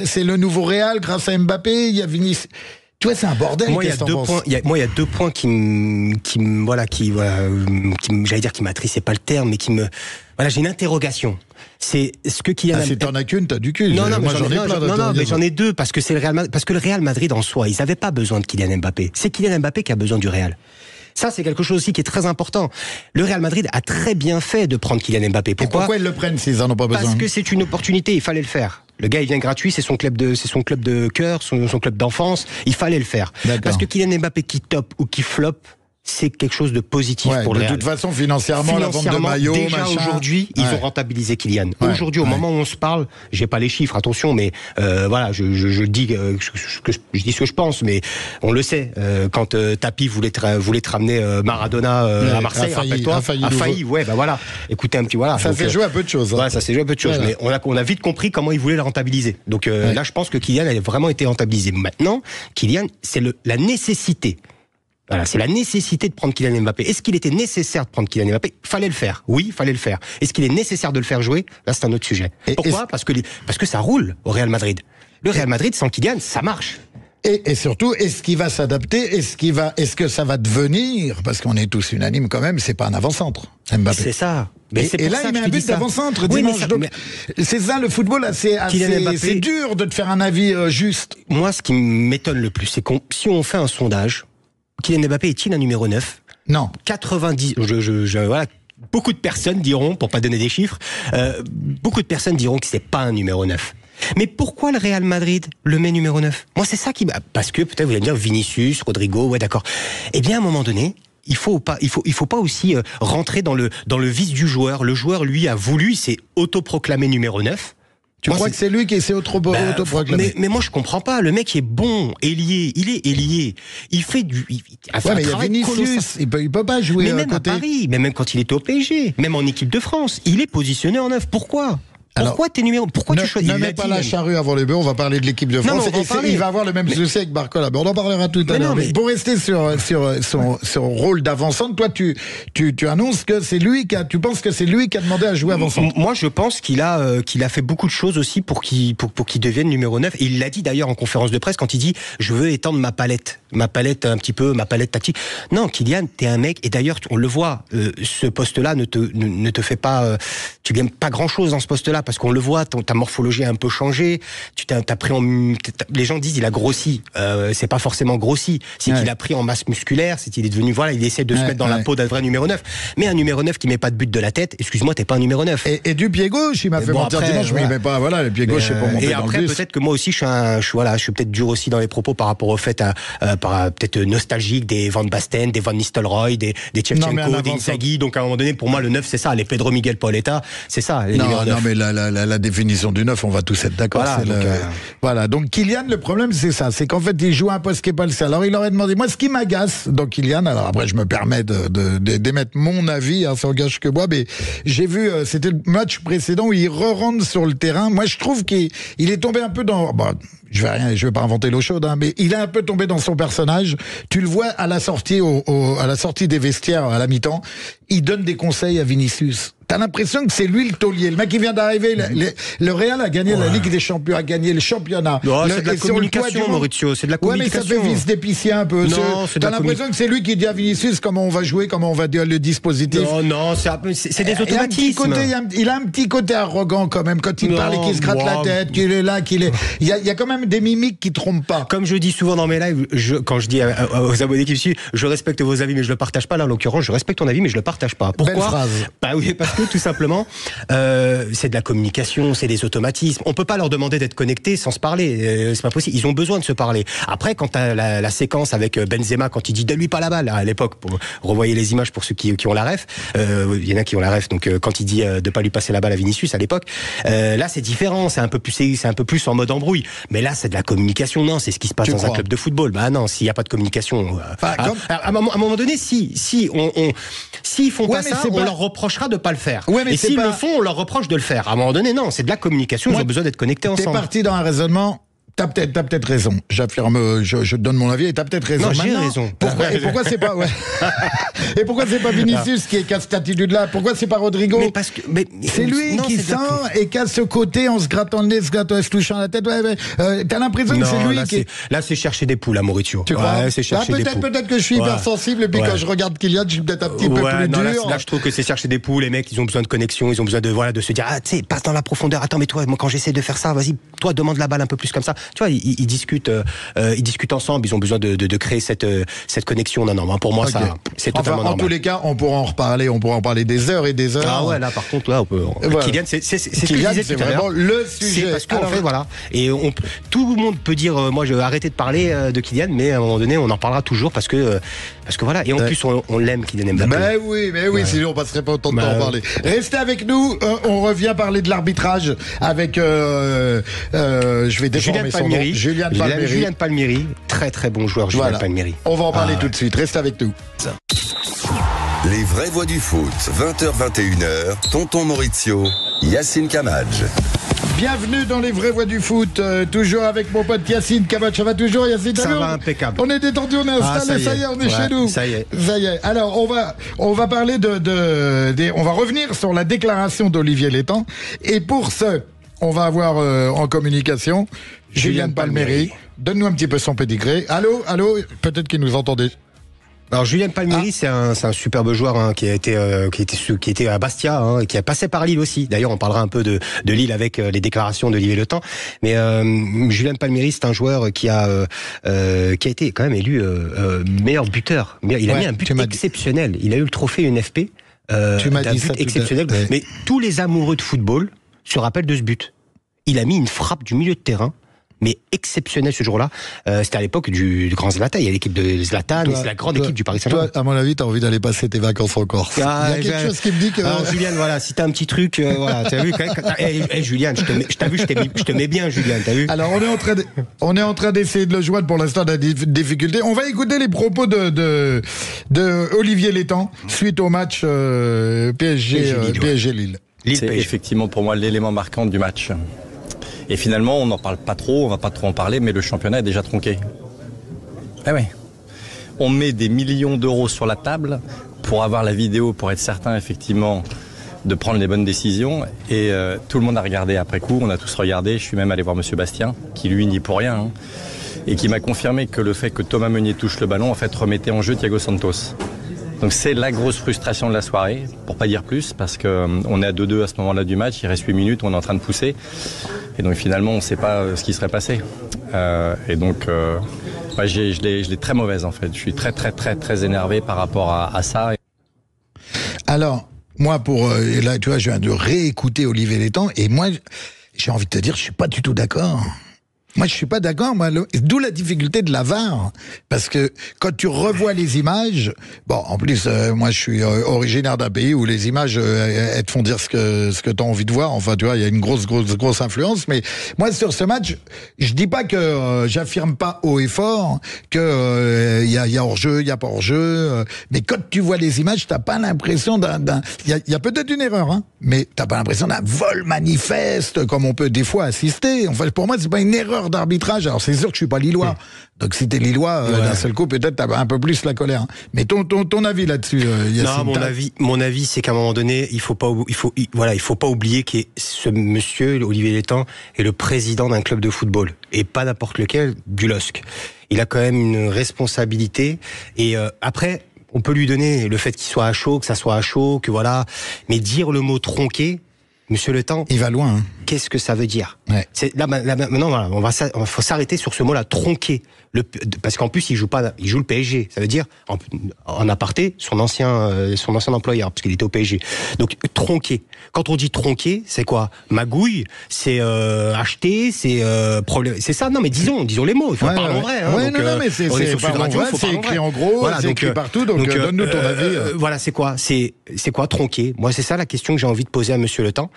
Speaker 2: c'est le nouveau Real grâce à Mbappé, il y a Vinicius. Tu vois, c'est un bordel.
Speaker 3: Moi, il y a deux points j'allais dire qui m'attriste, c'est pas le terme, mais j'ai une interrogation. C'est ce que Kylian.
Speaker 2: Si t'en as qu'une, t'as du cul.
Speaker 3: Non,
Speaker 2: moi j'en ai plein.
Speaker 3: Mais j'en ai deux parce que le Real Madrid en soi, ils n'avaient pas besoin de Kylian Mbappé. C'est Kylian Mbappé qui a besoin du Real. Ça, c'est quelque chose aussi qui est très important. Le Real Madrid a très bien fait de prendre Kylian Mbappé.
Speaker 2: Pourquoi ils le prennent s'ils en ont pas besoin?
Speaker 3: Parce que c'est une opportunité, il fallait le faire. Le gars, il vient gratuit, c'est son club de cœur, son club d'enfance. Il fallait le faire.
Speaker 2: D'accord.
Speaker 3: Parce que Kylian Mbappé qui top ou qui flop, c'est quelque chose de positif pour le Real.
Speaker 2: De toute façon, financièrement, la vente de maillots,
Speaker 3: déjà aujourd'hui, ils ont rentabilisé Kylian. Aujourd'hui, au moment où on se parle, j'ai pas les chiffres, attention, mais je dis je dis ce que je pense, mais on le sait. Quand Tapi voulait te ramener Maradona à Marseille, rappelle-toi, a failli. Écoutez un petit
Speaker 2: Ça s'est joué à peu de choses.
Speaker 3: Ouais, ça s'est joué à peu de choses, mais on a vite compris comment ils voulaient le rentabiliser. Donc là, je pense que Kylian a vraiment été rentabilisé. Maintenant, Kylian, c'est la nécessité. Voilà, c'est la nécessité de prendre Kylian Mbappé. Est-ce qu'il était nécessaire de prendre Kylian Mbappé? Fallait le faire. Oui, fallait le faire. Est-ce qu'il est nécessaire de le faire jouer? Là, c'est un autre sujet. Pourquoi? Parce que ça roule au Real Madrid. Le Real Madrid, sans Kylian, ça marche.
Speaker 2: Et surtout, est-ce qu'il va s'adapter? Est-ce que ça va devenir? Parce qu'on est tous unanimes quand même, c'est pas un avant-centre, Mbappé.
Speaker 3: C'est ça.
Speaker 2: Et là, il met un but d'avant-centre dimanche. C'est ça, le football, c'est dur de te faire un avis juste.
Speaker 3: Moi, ce qui m'étonne le plus, c'est si on fait un sondage, Kylian Mbappé est-il un numéro 9?
Speaker 2: Non.
Speaker 3: 90, beaucoup de personnes diront, pour pas donner des chiffres, beaucoup de personnes diront que c'est pas un numéro 9. Mais pourquoi le Real Madrid le met numéro 9? Moi, c'est ça parce que peut-être vous allez me dire Vinicius, Rodrigo, ouais, d'accord. Eh bien, à un moment donné, il faut pas aussi rentrer dans le vice du joueur. Le joueur, lui, a voulu, s'est autoproclamé numéro 9.
Speaker 2: Tu crois que c'est lui qui s'est autoproclamé?
Speaker 3: Mais moi je comprends pas. Le mec est bon, ailier. Il est ailier. Il fait
Speaker 2: mais il y a Vinicius. Il peut pas jouer
Speaker 3: mais même
Speaker 2: côté.
Speaker 3: À Paris, mais même quand il était au PSG, même en équipe de France, il est positionné en 9. Pourquoi? Pourquoi tu choisis?
Speaker 2: Ne mets pas la charrue avant le bœuf, on va parler de l'équipe de France. Il va avoir le même souci avec Barcola. On en parlera tout à l'heure. Mais pour rester sur son rôle d'avant-centre, toi tu annonces que c'est lui tu penses que c'est lui qui a demandé à jouer avant-centre.
Speaker 3: Moi je pense qu'il a fait beaucoup de choses aussi pour qu'il devienne numéro 9. Et il l'a dit d'ailleurs en conférence de presse quand il dit je veux étendre ma palette un petit peu, ma palette tactique. Non, Kylian, t'es un mec, et d'ailleurs on le voit, ce poste-là ne te fait pas, tu gagnes pas grand-chose dans ce poste-là, parce qu'on le voit, ta morphologie a un peu changé, les gens disent il a grossi, c'est pas forcément grossi, c'est qu'il a pris en masse musculaire, c'est qu'il est devenu, il essaie de se mettre dans la peau d'un vrai numéro 9, mais un numéro 9 qui met pas de but de la tête, excuse-moi, t'es pas un numéro 9.
Speaker 2: Et du pied gauche, il m'a fait mentir dimanche, mais il met pas, le pied gauche, c'est pour monter dans le bus. Et après,
Speaker 3: peut-être que moi aussi, je suis peut-être dur aussi dans les propos par rapport au fait peut-être nostalgique des Van Basten, des Van Nistelrooy, des Shevchenko, des Inzaghi. Donc à un moment donné, pour moi, le 9, c'est ça. Les Pedro Miguel Paoletta, c'est ça. Les numéros 9.
Speaker 2: Mais la définition du 9, on va tous être d'accord. Donc Kylian, le problème, c'est ça. C'est qu'en fait, il joue un poste qui n'est pas le sien. Alors il aurait demandé, moi, ce qui m'agace dans Kylian, alors après, je me permets d'émettre mon avis, ça engage que moi, mais j'ai vu, c'était le match précédent où il re-rentre sur le terrain. Moi, je trouve qu'il est tombé un peu dans... je vais pas inventer l'eau chaude, mais il est un peu tombé dans son personnage. Tu le vois à la sortie, à la sortie des vestiaires à la mi-temps, il donne des conseils à Vinicius. T'as l'impression que c'est lui le taulier. Le mec qui vient d'arriver, le Real a gagné la Ligue des Champions, a gagné le championnat.
Speaker 3: C'est de la communication, Maurizio, c'est de la communication.
Speaker 2: Ouais, mais ça fait vice d'épicier un peu. T'as l'impression que c'est lui qui dit à Vinicius comment on va jouer, comment on va dire le dispositif.
Speaker 3: Non, c'est des automatismes.
Speaker 2: Il a un petit côté arrogant quand même, quand il parle et qu'il se gratte la tête, qu'il est là, il y a quand même des mimiques qui trompent pas.
Speaker 3: Comme je dis souvent dans mes lives, quand je dis aux abonnés qui me suivent, je respecte vos avis mais je le partage pas. Là, en l'occurrence, je respecte ton avis mais je le partage pas. Pourquoi?
Speaker 2: Belle phrase.
Speaker 3: Oui, parce que tout simplement, c'est de la communication, c'est des automatismes. On peut pas leur demander d'être connectés sans se parler. C'est pas possible. Ils ont besoin de se parler. Après, quand t'as la séquence avec Benzema, quand il dit donne-lui pas la balle à l'époque, pour revoyer les images pour ceux qui ont la ref, il y en a qui ont la ref. Donc quand il dit de pas lui passer la balle à Vinicius à l'époque, là c'est différent. C'est un peu plus en mode embrouille. Mais là, c'est de la communication. Non, c'est ce qui se passe dans un club de football. Bah non, s'il y a pas de communication, à un moment donné, s'ils font pas ça, on leur reprochera de pas le faire.
Speaker 2: Ouais, mais
Speaker 3: et s'ils le font, on leur reproche de le faire. À un moment donné, non, c'est de la communication, ils ont besoin d'être connectés ensemble.
Speaker 2: T'es parti dans un raisonnement, T'as peut-être raison. J'affirme, je donne mon avis et t'as peut-être raison.
Speaker 3: Non, j'ai raison.
Speaker 2: Pourquoi c'est pas, et pourquoi c'est pas Vinicius qui a cette attitude-là? Pourquoi c'est pas Rodrigo? C'est lui qui sent et qui a ce côté en se grattant le nez, se touchant la tête. T'as l'impression que c'est lui qui.
Speaker 3: Là, c'est chercher des poules, à Mauricio.
Speaker 2: Tu crois?
Speaker 3: C'est chercher des poules.
Speaker 2: Peut-être que je suis hypersensible et puis quand je regarde Kylian, je suis peut-être un petit peu plus dur.
Speaker 3: Là, je trouve que c'est chercher des poules. Les mecs, ils ont besoin de connexion, ils ont besoin de se dire, tu sais, passe dans la profondeur. Attends, mais toi, moi, quand j'essaie de faire ça, vas-y, toi, demande la balle un peu plus comme ça. Tu vois, ils discutent ensemble. Ils ont besoin de créer cette connexion. Non, pour moi, ça, c'est totalement normal.
Speaker 2: En tous les cas, on pourra en reparler. On pourra en parler des heures et des heures.
Speaker 3: Ah ouais, là, par contre, là, on peut. Voilà. Kylian, c'est ce que je disais tout à l'heure.
Speaker 2: Vraiment le sujet.
Speaker 3: C'est parce qu'en fait, voilà. Et tout le monde peut dire, moi, je vais arrêter de parler de Kylian, mais à un moment donné, on en parlera toujours parce que voilà. Et en plus, on l'aime, Kylian Mbappé.
Speaker 2: Mais oui, sinon on passerait pas autant de temps à parler. Restez avec nous. On revient parler de l'arbitrage avec. Je vais déformer son nom.
Speaker 3: Julian Palmieri, très très bon joueur, Julian Palmieri.
Speaker 2: On va en parler tout de suite. Restez avec nous.
Speaker 1: Les vraies voix du foot, 20h-21h, Tonton Maurizio, Yacine Camaj.
Speaker 2: Bienvenue dans les vraies voix du foot, toujours avec mon pote Yacine Camaj. Ça va toujours, Yacine?
Speaker 3: Ça va impeccable.
Speaker 2: On est détendu, on est installé, ça y est, on est chez nous.
Speaker 3: Ça y est.
Speaker 2: Alors, on va parler on va revenir sur la déclaration d'Olivier Létang. Et pour ce, on va avoir en communication Julian Palmieri. Donne-nous un petit peu son pédigré. Allô, peut-être qu'il nous entendait.
Speaker 3: Alors Julian Palmieri, c'est un superbe joueur qui était à Bastia, et qui a passé par Lille aussi. D'ailleurs, on parlera un peu de Lille avec les déclarations d'Olivier Létang. Mais Julian Palmieri, c'est un joueur qui a été quand même élu meilleur buteur. Il a mis un but exceptionnel. Il a eu le trophée UNFP.
Speaker 2: Tu m'as dit ça
Speaker 3: exceptionnel. Mais tous les amoureux de football se rappellent de ce but. Il a mis une frappe du milieu de terrain, mais exceptionnel ce jour-là. C'était à l'époque du grand Zlatan. Il y a l'équipe de Zlatan, c'est la grande équipe du Paris Saint-Germain.
Speaker 2: Toi, à mon avis, t'as envie d'aller passer tes vacances en Corse. Il y a quelque chose qui me dit que...
Speaker 3: Alors, Julien, voilà, si t'as un petit truc, voilà, t'as vu, Julien, je te mets bien, Julien, t'as vu?
Speaker 2: Alors, on est en train d'essayer de le joindre pour l'instant de la difficulté. On va écouter les propos de Olivier Létang suite au match PSG Lille.
Speaker 4: C'est effectivement pour moi l'élément marquant du match. Et finalement, on n'en parle pas trop, on va pas trop en parler, mais le championnat est déjà tronqué. Eh oui. On met des millions d'euros sur la table pour avoir la vidéo, pour être certain effectivement de prendre les bonnes décisions. Et tout le monde a regardé après coup, on a tous regardé. Je suis même allé voir Monsieur Bastien, qui lui n'y pour rien, et qui m'a confirmé que le fait que Thomas Meunier touche le ballon, en fait, remettait en jeu Thiago Santos. Donc c'est la grosse frustration de la soirée, pour pas dire plus, parce qu'on est à 2-2 à ce moment-là du match, il reste 8 minutes, on est en train de pousser, et donc finalement on ne sait pas ce qui serait passé. Et donc je l'ai très mauvaise en fait, je suis très énervé par rapport à ça.
Speaker 2: Alors, moi là tu vois, je viens de réécouter Olivier Létang, et moi j'ai envie de te dire, je suis pas du tout d'accord. Moi, je suis pas d'accord, d'où la difficulté de la VAR. Parce que quand tu revois les images, bon, en plus, moi, je suis originaire d'un pays où les images, elles te font dire ce que t'as envie de voir. Enfin, tu vois, il y a une grosse influence. Mais moi, sur ce match, je dis pas que j'affirme pas haut et fort que il y a hors-jeu, il y a pas hors-jeu. Mais quand tu vois les images, t'as pas l'impression il y a peut-être une erreur, mais t'as pas l'impression d'un vol manifeste comme on peut des fois assister. Enfin, pour moi, c'est pas une erreur d'arbitrage. Alors c'est sûr que je suis pas lillois, donc si t'es lillois, d'un seul coup peut-être t'as un peu plus la colère. Mais ton avis là-dessus, Yacine?
Speaker 3: Non, mon avis, c'est qu'à un moment donné, il faut pas oublier que ce monsieur Olivier Létang est le président d'un club de football et pas n'importe lequel, du LOSC. Il a quand même une responsabilité, et après on peut lui donner le fait qu'il soit à chaud, que ça soit à chaud, que voilà, mais dire le mot tronqué, Monsieur Létang,
Speaker 2: il va loin.
Speaker 3: Qu'est-ce que ça veut dire? Là, maintenant, voilà, faut s'arrêter sur ce mot-là, tronquer. Parce qu'en plus, il joue le PSG. Ça veut dire, en aparté, son ancien employeur, parce qu'il était au PSG. Donc, tronquer. Quand on dit tronquer, c'est quoi? Magouille, c'est acheter, c'est problème. C'est ça? Non, mais disons les mots. Il faut parler en vrai.
Speaker 2: Non, mais c'est écrit en gros, voilà, c'est écrit partout. Donc, donne-nous ton avis.
Speaker 3: Voilà, c'est quoi? C'est quoi tronquer? Moi, c'est ça la question que j'ai envie de poser à Monsieur Létang.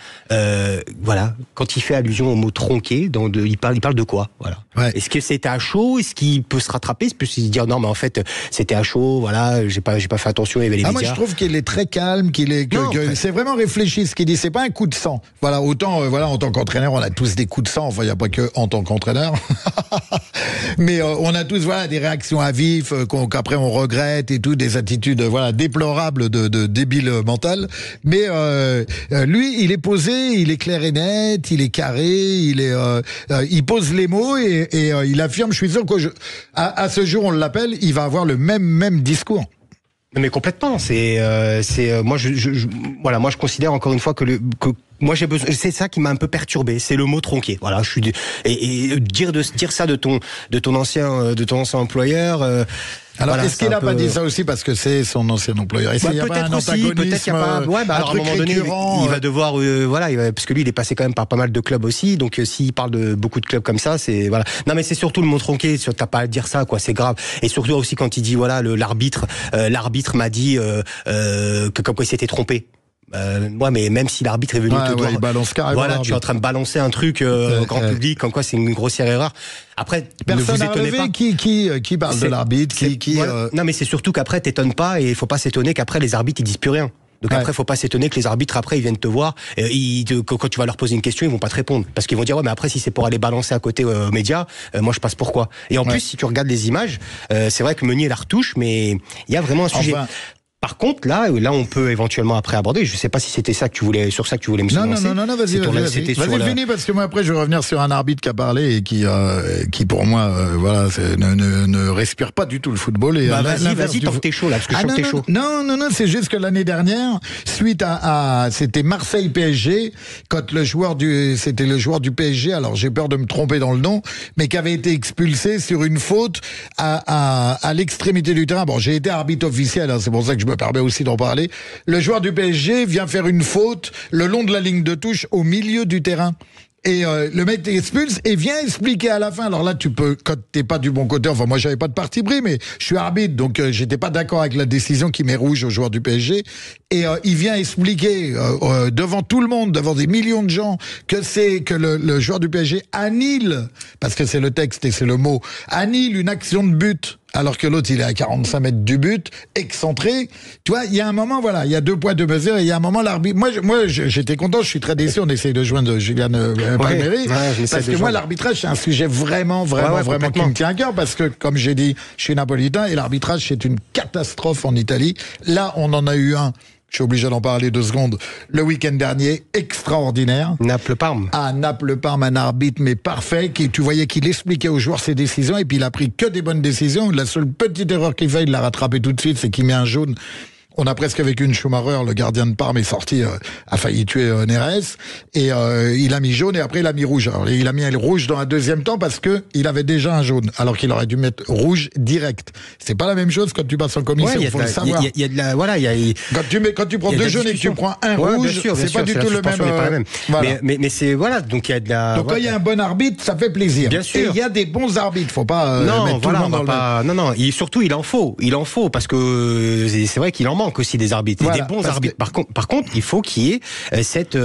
Speaker 3: Voilà. quand il fait allusion au mot tronqué, il parle de quoi, voilà.
Speaker 2: Ouais.
Speaker 3: Est-ce que c'était à chaud? Est-ce qu'il peut se rattraper? Est-ce qu'il peut se dire non, mais en fait, c'était à chaud, voilà, j'ai pas fait attention, il y avait les médias.
Speaker 2: Moi, je trouve qu'il est très calme, que c'est vraiment réfléchi ce qu'il dit. C'est pas un coup de sang. Voilà, autant, en tant qu'entraîneur, on a tous des coups de sang. Enfin, il n'y a pas que en tant qu'entraîneur. Mais on a tous, des réactions à vif, qu'après on regrette et tout, des attitudes, déplorables de débile mental. Mais lui, il est posé, il est clair et net, il est carré, il pose les mots et il affirme, je suis sûr qu'à ce jour, on l'appelle, il va avoir le même discours.
Speaker 3: Mais complètement, moi je considère encore une fois que moi j'ai besoin, c'est ça qui m'a un peu perturbé, c'est le mot tronqué. Voilà, et dire ça de ton ancien employeur.
Speaker 2: Alors, est-ce qu'il n'a pas dit ça aussi parce que c'est son ancien employeur? Est-ce qu'il n'y a pas un antagonisme,
Speaker 3: peut-être qu'il n'y a pas. Alors à un moment donné, il va devoir, parce que lui, il est passé quand même par pas mal de clubs aussi. Donc, s'il parle de beaucoup de clubs comme ça, c'est voilà. Non, mais c'est surtout le mot tronqué. T'as pas à dire ça, quoi. C'est grave. Et surtout aussi quand il dit l'arbitre m'a dit que comme quoi il s'était trompé. Mais même si l'arbitre est venu te dire,
Speaker 2: il balance carrément.
Speaker 3: Voilà, tu es en train de balancer un truc au grand public, comme quoi c'est une grossière erreur. Après,
Speaker 2: personne
Speaker 3: ne vous étonnez pas.
Speaker 2: Qui parle de l'arbitre,
Speaker 3: Non, mais c'est surtout qu'après t'étonnes pas et il faut pas s'étonner qu'après les arbitres ils disent plus rien. Donc après, faut pas s'étonner que les arbitres après ils viennent te voir. Quand tu vas leur poser une question, ils vont pas te répondre parce qu'ils vont dire mais après si c'est pour aller balancer à côté aux médias, moi je passe pour quoi. Et en plus, si tu regardes les images, c'est vrai que Meunier la retouche, mais il y a vraiment un sujet. Par contre, là, on peut éventuellement après aborder. Je sais pas si c'était sur ça que tu voulais me lancer.
Speaker 2: Non, vas-y, finis parce que moi après je vais revenir sur un arbitre qui a parlé et qui pour moi, ne respire pas du tout le football. Et
Speaker 3: vas-y, tant que t'es chaud là, parce que je sens que t'es chaud.
Speaker 2: Non, c'est juste que l'année dernière, suite c'était Marseille PSG, quand c'était le joueur du PSG. Alors j'ai peur de me tromper dans le nom, mais qui avait été expulsé sur une faute à l'extrémité du terrain. Bon, j'ai été arbitre officiel, hein, c'est pour ça que je me permet aussi d'en parler. Le joueur du PSG vient faire une faute le long de la ligne de touche au milieu du terrain. Et le mec t'expulse et vient expliquer à la fin. Alors là, tu peux, quand t'es pas du bon côté, enfin moi j'avais pas de parti pris, mais je suis arbitre, donc j'étais pas d'accord avec la décision qui met rouge au joueur du PSG. Et il vient expliquer devant tout le monde, devant des millions de gens, que le joueur du PSG annule, parce que c'est le texte et c'est le mot, annule une action de but. Alors que l'autre, il est à 45 mètres du but, excentré. Tu vois, il y a un moment, il y a 2 poids, 2 mesures, et il y a un moment, l'arbitre... Moi, j'étais content, je suis très déçu, on essaye de joindre Juliane Palmieri, parce que moi, l'arbitrage, c'est un sujet vraiment qui me tient à cœur, parce que, comme j'ai dit, je suis napolitain, et l'arbitrage, c'est une catastrophe en Italie. Là, on en a eu un... Je suis obligé d'en parler 2 secondes. Le week-end dernier, extraordinaire.
Speaker 3: Naples-Parme.
Speaker 2: Naples-Parme, un arbitre, mais parfait. Tu voyais qu'il expliquait aux joueurs ses décisions et puis il a pris que des bonnes décisions. La seule petite erreur qu'il fait, il l'a rattrapé tout de suite, c'est qu'il met un jaune. On a presque vécu une Schumacher, le gardien de Parme est sorti, a failli tuer Neres, et il a mis jaune et après il a mis rouge. Alors, il a mis le rouge dans un deuxième temps parce que il avait déjà un jaune, alors qu'il aurait dû mettre rouge direct. C'est pas la même chose quand tu passes en commission, il faut le savoir.
Speaker 3: Il y a de la, voilà,
Speaker 2: quand tu prends 2 jaunes et que tu prends un rouge, c'est pas du tout le même.
Speaker 3: Voilà. Mais c'est voilà, donc il y a de la.
Speaker 2: Donc quand il y a un bon arbitre, ça fait plaisir.
Speaker 3: Bien sûr.
Speaker 2: Et il y a des bons arbitres, faut pas mettre tout le monde dans le.
Speaker 3: Non, surtout il en faut parce que c'est vrai qu'il en manque aussi des arbitres, des bons arbitres. Par contre, il faut qu'il y ait cette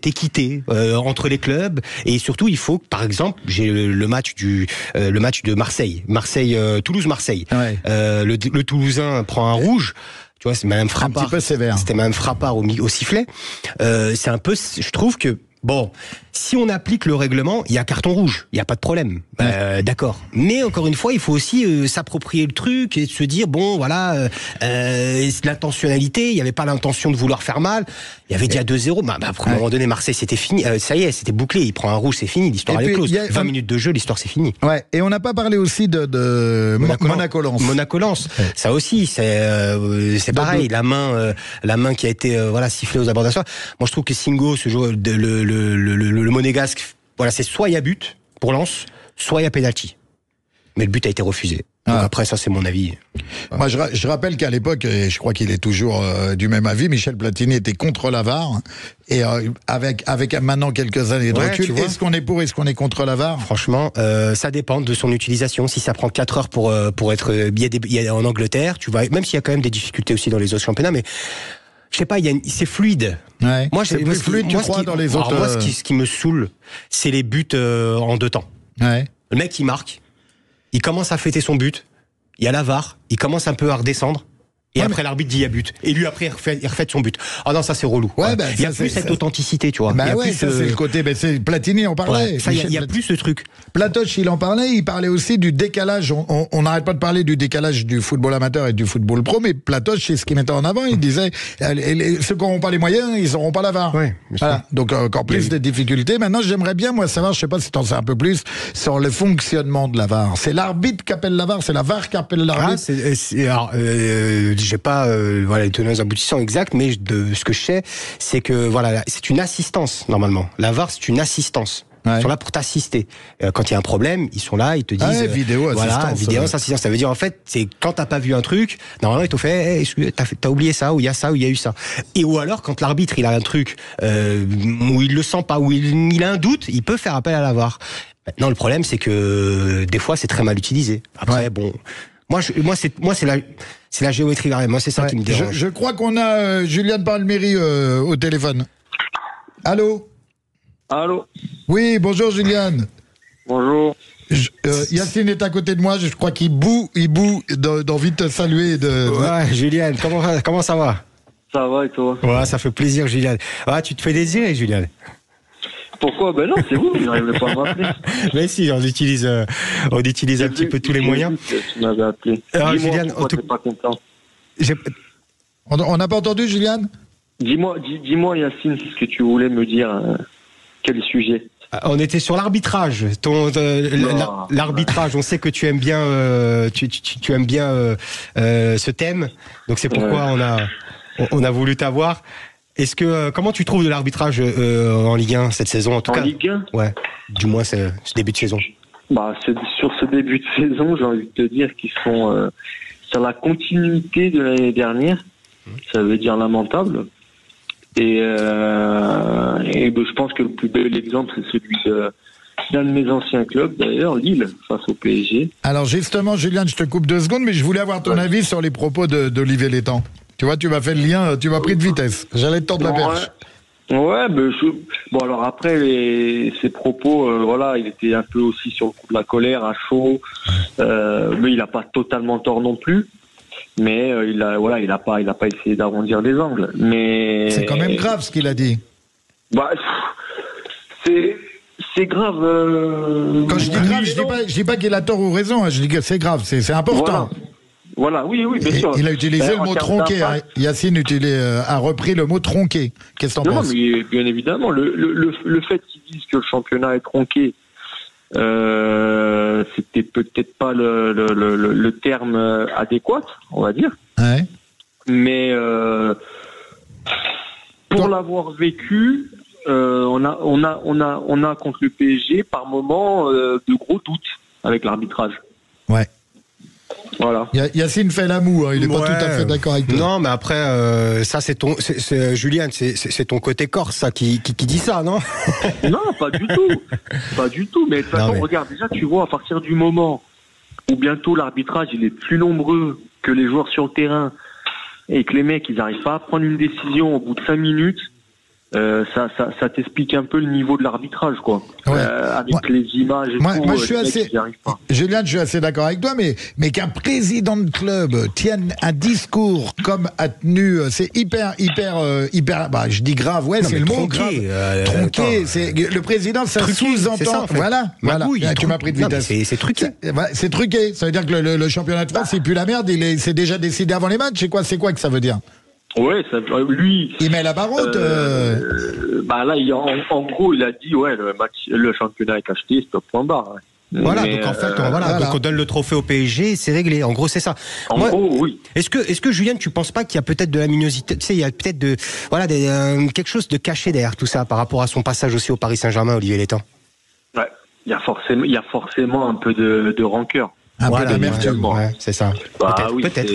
Speaker 3: équité entre les clubs et surtout il faut, par exemple, j'ai le match de Marseille, Toulouse-Marseille. Ouais. Le Toulousain prend un rouge. Tu vois, c'est même frappard.
Speaker 2: Un petit peu sévère.
Speaker 3: C'était même frappard au sifflet. C'est un peu, je trouve que bon, si on applique le règlement, il y a carton rouge, il y a pas de problème. D'accord. Mais encore une fois, il faut aussi s'approprier le truc et se dire bon, voilà, l'intentionnalité, il y avait pas l'intention de vouloir faire mal. Il y avait déjà 2-0. À un moment donné, Marseille, c'était fini. Ça y est, c'était bouclé. Il prend un rouge, c'est fini. L'histoire elle est close. 20 minutes de jeu, l'histoire c'est fini.
Speaker 2: Ouais. Et on n'a pas parlé aussi de Monaco-Lens.
Speaker 3: Monaco-Lens. Ça aussi, c'est pareil. La main qui a été sifflée aux abords de la soirée. Moi, je trouve que Singo, ce joueur, le monégasque, voilà, c'est soit il y a but pour Lens, soit il y a penalty. Mais le but a été refusé. Après, ça, c'est mon avis.
Speaker 2: Moi, je rappelle qu'à l'époque, et je crois qu'il est toujours du même avis, Michel Platini était contre la VAR. Et avec maintenant quelques années de recul, est-ce qu'on est pour, est-ce qu'on est contre la VAR ?
Speaker 3: Franchement, ça dépend de son utilisation. Si ça prend 4 heures pour être... Il y a en Angleterre, tu vois, même s'il y a quand même des difficultés aussi dans les autres championnats, mais je sais pas, c'est fluide.
Speaker 2: Ouais.
Speaker 3: Moi,
Speaker 2: c'est plus fluide, tu crois, dans les autres.
Speaker 3: Moi, ce qui me saoule, c'est les buts en 2 temps.
Speaker 2: Ouais.
Speaker 3: Le mec, il marque, il commence à fêter son but, il y a la VAR, il commence un peu à redescendre. Et après, l'arbitre dit il y a but. Et lui, après, il refait son but. Ah non, ça, c'est relou.
Speaker 2: Ouais, bah,
Speaker 3: il y a plus cette authenticité, tu vois.
Speaker 2: Bah
Speaker 3: il y a
Speaker 2: ouais,
Speaker 3: plus,
Speaker 2: ça, c'est le côté. Ben, c'est Platini en parlait.
Speaker 3: Ouais, il y a plus ce truc.
Speaker 2: Platoche, il en parlait. Il parlait aussi du décalage. On n'arrête pas de parler du décalage du football amateur et du football pro, mais Platoche, c'est ce qu'il mettait en avant. Il disait ceux qui n'auront pas les moyens, ils n'auront pas la VAR.
Speaker 3: Ouais,
Speaker 2: voilà. Donc, encore plus de difficultés. Maintenant, j'aimerais bien, moi, savoir, je sais pas si t'en sais un peu plus, sur le fonctionnement de la VAR. C'est l'arbitre qui appelle la VAR, c'est la VAR qui appelle l'arbitre.
Speaker 3: J'ai pas voilà, les tenants aboutissants exacts, mais de ce que je sais, c'est que voilà, c'est une assistance normalement. La VAR, c'est une assistance.
Speaker 2: Ouais.
Speaker 3: Ils sont là pour t'assister. Quand il y a un problème, ils sont là, ils te disent
Speaker 2: vidéo
Speaker 3: assistance. Ça veut dire en fait, c'est quand t'as pas vu un truc, normalement ils t'ont fait, t'as oublié ça, ou il y a ça, ou il y a eu ça. Et ou alors quand l'arbitre il a un truc où il le sent pas, où il a un doute, il peut faire appel à la VAR. Maintenant le problème c'est que des fois c'est très mal utilisé. Après bon. Moi, c'est la géométrie variable. Moi, c'est ça qui me dérange.
Speaker 2: Je crois qu'on a Juliane Palmieri au téléphone. Allô?
Speaker 5: Allô?
Speaker 2: Oui, bonjour Juliane.
Speaker 5: Bonjour.
Speaker 2: Yacine est à côté de moi. Je crois qu'il boue d'envie de te saluer.
Speaker 3: Ouais, Juliane, comment ça va?
Speaker 5: Ça va et toi?
Speaker 3: Ouais, ça fait plaisir, Juliane. Ah, tu te fais désirer, Juliane.
Speaker 5: Pourquoi? Ben non, c'est vous, vous n'arrivez pas à m'appeler.
Speaker 3: Mais si, on utilise un petit peu tous les moyens.
Speaker 5: Tu m'avais appelé.
Speaker 3: Alors,
Speaker 5: dis-moi
Speaker 3: Juliane,
Speaker 5: pourquoi t'es pas content.
Speaker 2: On n'a pas entendu, Juliane?
Speaker 5: Dis-moi, Yacine, ce que tu voulais me dire. Quel sujet?
Speaker 3: On était sur l'arbitrage. L'arbitrage, on sait que tu aimes bien, tu aimes bien ce thème. Donc c'est pourquoi on a voulu t'avoir. Est-ce que comment tu trouves de l'arbitrage en Ligue 1 cette saison en tout cas?
Speaker 5: En Ligue 1?
Speaker 3: Ouais. Du moins ce début de saison.
Speaker 5: Bah sur ce début de saison, j'ai envie de te dire qu'ils sont sur la continuité de l'année dernière. Ça veut dire lamentable. Et je pense que le plus bel exemple, c'est celui d'un de mes anciens clubs, d'ailleurs, Lille, face au PSG.
Speaker 2: Alors justement, Juliane, je te coupe 2 secondes, mais je voulais avoir ton avis sur les propos d'Olivier Létang. Tu vois, tu m'as fait le lien, tu m'as pris de vitesse. J'allais te tendre la perche.
Speaker 5: Ouais, bon alors après ses propos, voilà, il était un peu aussi sur le coup de la colère, à chaud, mais il a pas totalement tort non plus. Mais il a pas essayé d'arrondir les angles. Mais
Speaker 2: c'est quand même grave ce qu'il a dit.
Speaker 5: Bah, c'est grave.
Speaker 2: Quand je dis grave, je dis pas qu'il a tort ou raison. Je dis que c'est grave, c'est important.
Speaker 5: Voilà, oui, bien sûr.
Speaker 2: Il a utilisé le mot tronqué. Yacine a repris le mot tronqué. Qu'est-ce que t'en penses?
Speaker 5: Non, mais bien évidemment, le fait qu'ils disent que le championnat est tronqué. C'était peut-être pas le terme adéquat, on va dire.
Speaker 2: Ouais.
Speaker 5: Mais pour l'avoir vécu, on a contre le PSG par moment de gros doutes avec l'arbitrage.
Speaker 2: Ouais.
Speaker 5: Voilà.
Speaker 2: Yacine fait la moue, hein, il n'est pas tout à fait d'accord avec toi.
Speaker 3: Non, mais après, ça c'est Juliane, c'est ton côté corse, ça, qui dit ça, non?
Speaker 5: Non, pas du tout. Pas du tout. Mais de toute façon, regarde, déjà, tu vois, à partir du moment où bientôt l'arbitrage, il est plus nombreux que les joueurs sur le terrain et que les mecs, ils n'arrivent pas à prendre une décision au bout de 5 minutes, ça t'explique un peu le niveau de l'arbitrage, quoi.
Speaker 2: Ouais.
Speaker 5: Avec les images et tout.
Speaker 2: Moi, je suis assez. Juliane, je suis assez d'accord avec toi, mais qu'un président de club tienne un discours comme a tenu, c'est hyper. Bah, je dis grave, ouais, c'est le mot grave. Tronqué, c'est le président, ça sous-entend. En fait. Voilà. Tu m'as pris de vitesse.
Speaker 3: C'est truqué.
Speaker 2: C'est truqué. Ça veut dire que le championnat de France, c'est plus la merde. C'est déjà décidé avant les matchs. C'est quoi que ça veut dire?
Speaker 5: Ouais, lui.
Speaker 2: Il met la barotte.
Speaker 5: Bah là, en gros, il a dit le championnat est acheté, stop point barre.
Speaker 3: Voilà, donc en fait, donc on donne le trophée au PSG, c'est réglé. En gros, c'est ça.
Speaker 5: En gros, oui.
Speaker 3: Est-ce que Julien, tu penses pas qu'il y a peut-être de la mignosité, tu sais, il y a peut-être quelque chose de caché derrière tout ça par rapport à son passage aussi au Paris Saint-Germain, Olivier Létang?
Speaker 5: Ouais, il y a forcément un peu de rancœur.
Speaker 2: Un peu d'amertume.
Speaker 3: Ouais, c'est ça. Peut-être.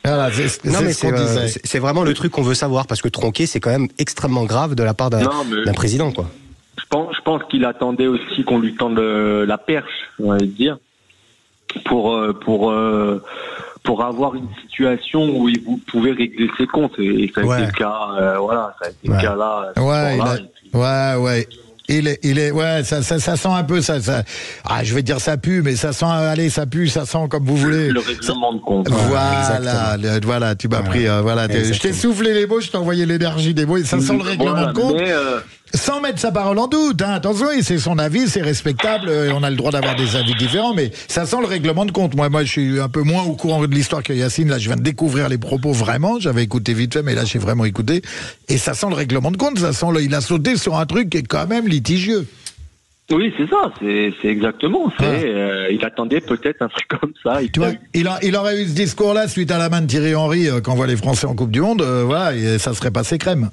Speaker 2: Voilà, c'est
Speaker 3: vraiment le truc qu'on veut savoir, parce que tronquer, c'est quand même extrêmement grave de la part d'un président, quoi.
Speaker 5: Je pense qu'il attendait aussi qu'on lui tende la perche, on va dire, pour pour avoir une situation où vous pouvez régler ses comptes. Et ça a été le cas, voilà, ça a été le cas là.
Speaker 2: Ouais. Il est, ouais, ça sent un peu ça. Je vais dire ça pue, mais ça sent, allez, ça pue, ça sent comme vous voulez.
Speaker 5: Le règlement de compte.
Speaker 2: Voilà, tu m'as pris, je t'ai soufflé les mots, je t'ai envoyé l'énergie des mots, et ça sent le règlement de compte. Sans mettre sa parole en doute, hein, attention, c'est son avis, c'est respectable, on a le droit d'avoir des avis différents, mais ça sent le règlement de compte. Moi, je suis un peu moins au courant de l'histoire que Yacine. Là, je viens de découvrir les propos vraiment. J'avais écouté vite fait, mais là, j'ai vraiment écouté. Et ça sent le règlement de compte. Ça sent il a sauté sur un truc qui est quand même litigieux.
Speaker 5: Oui, c'est ça. C'est exactement. Il attendait peut-être un truc comme ça.
Speaker 2: Il aurait eu ce discours-là suite à la main de Thierry Henry quand on voit les Français en Coupe du Monde. Et ça serait passé crème.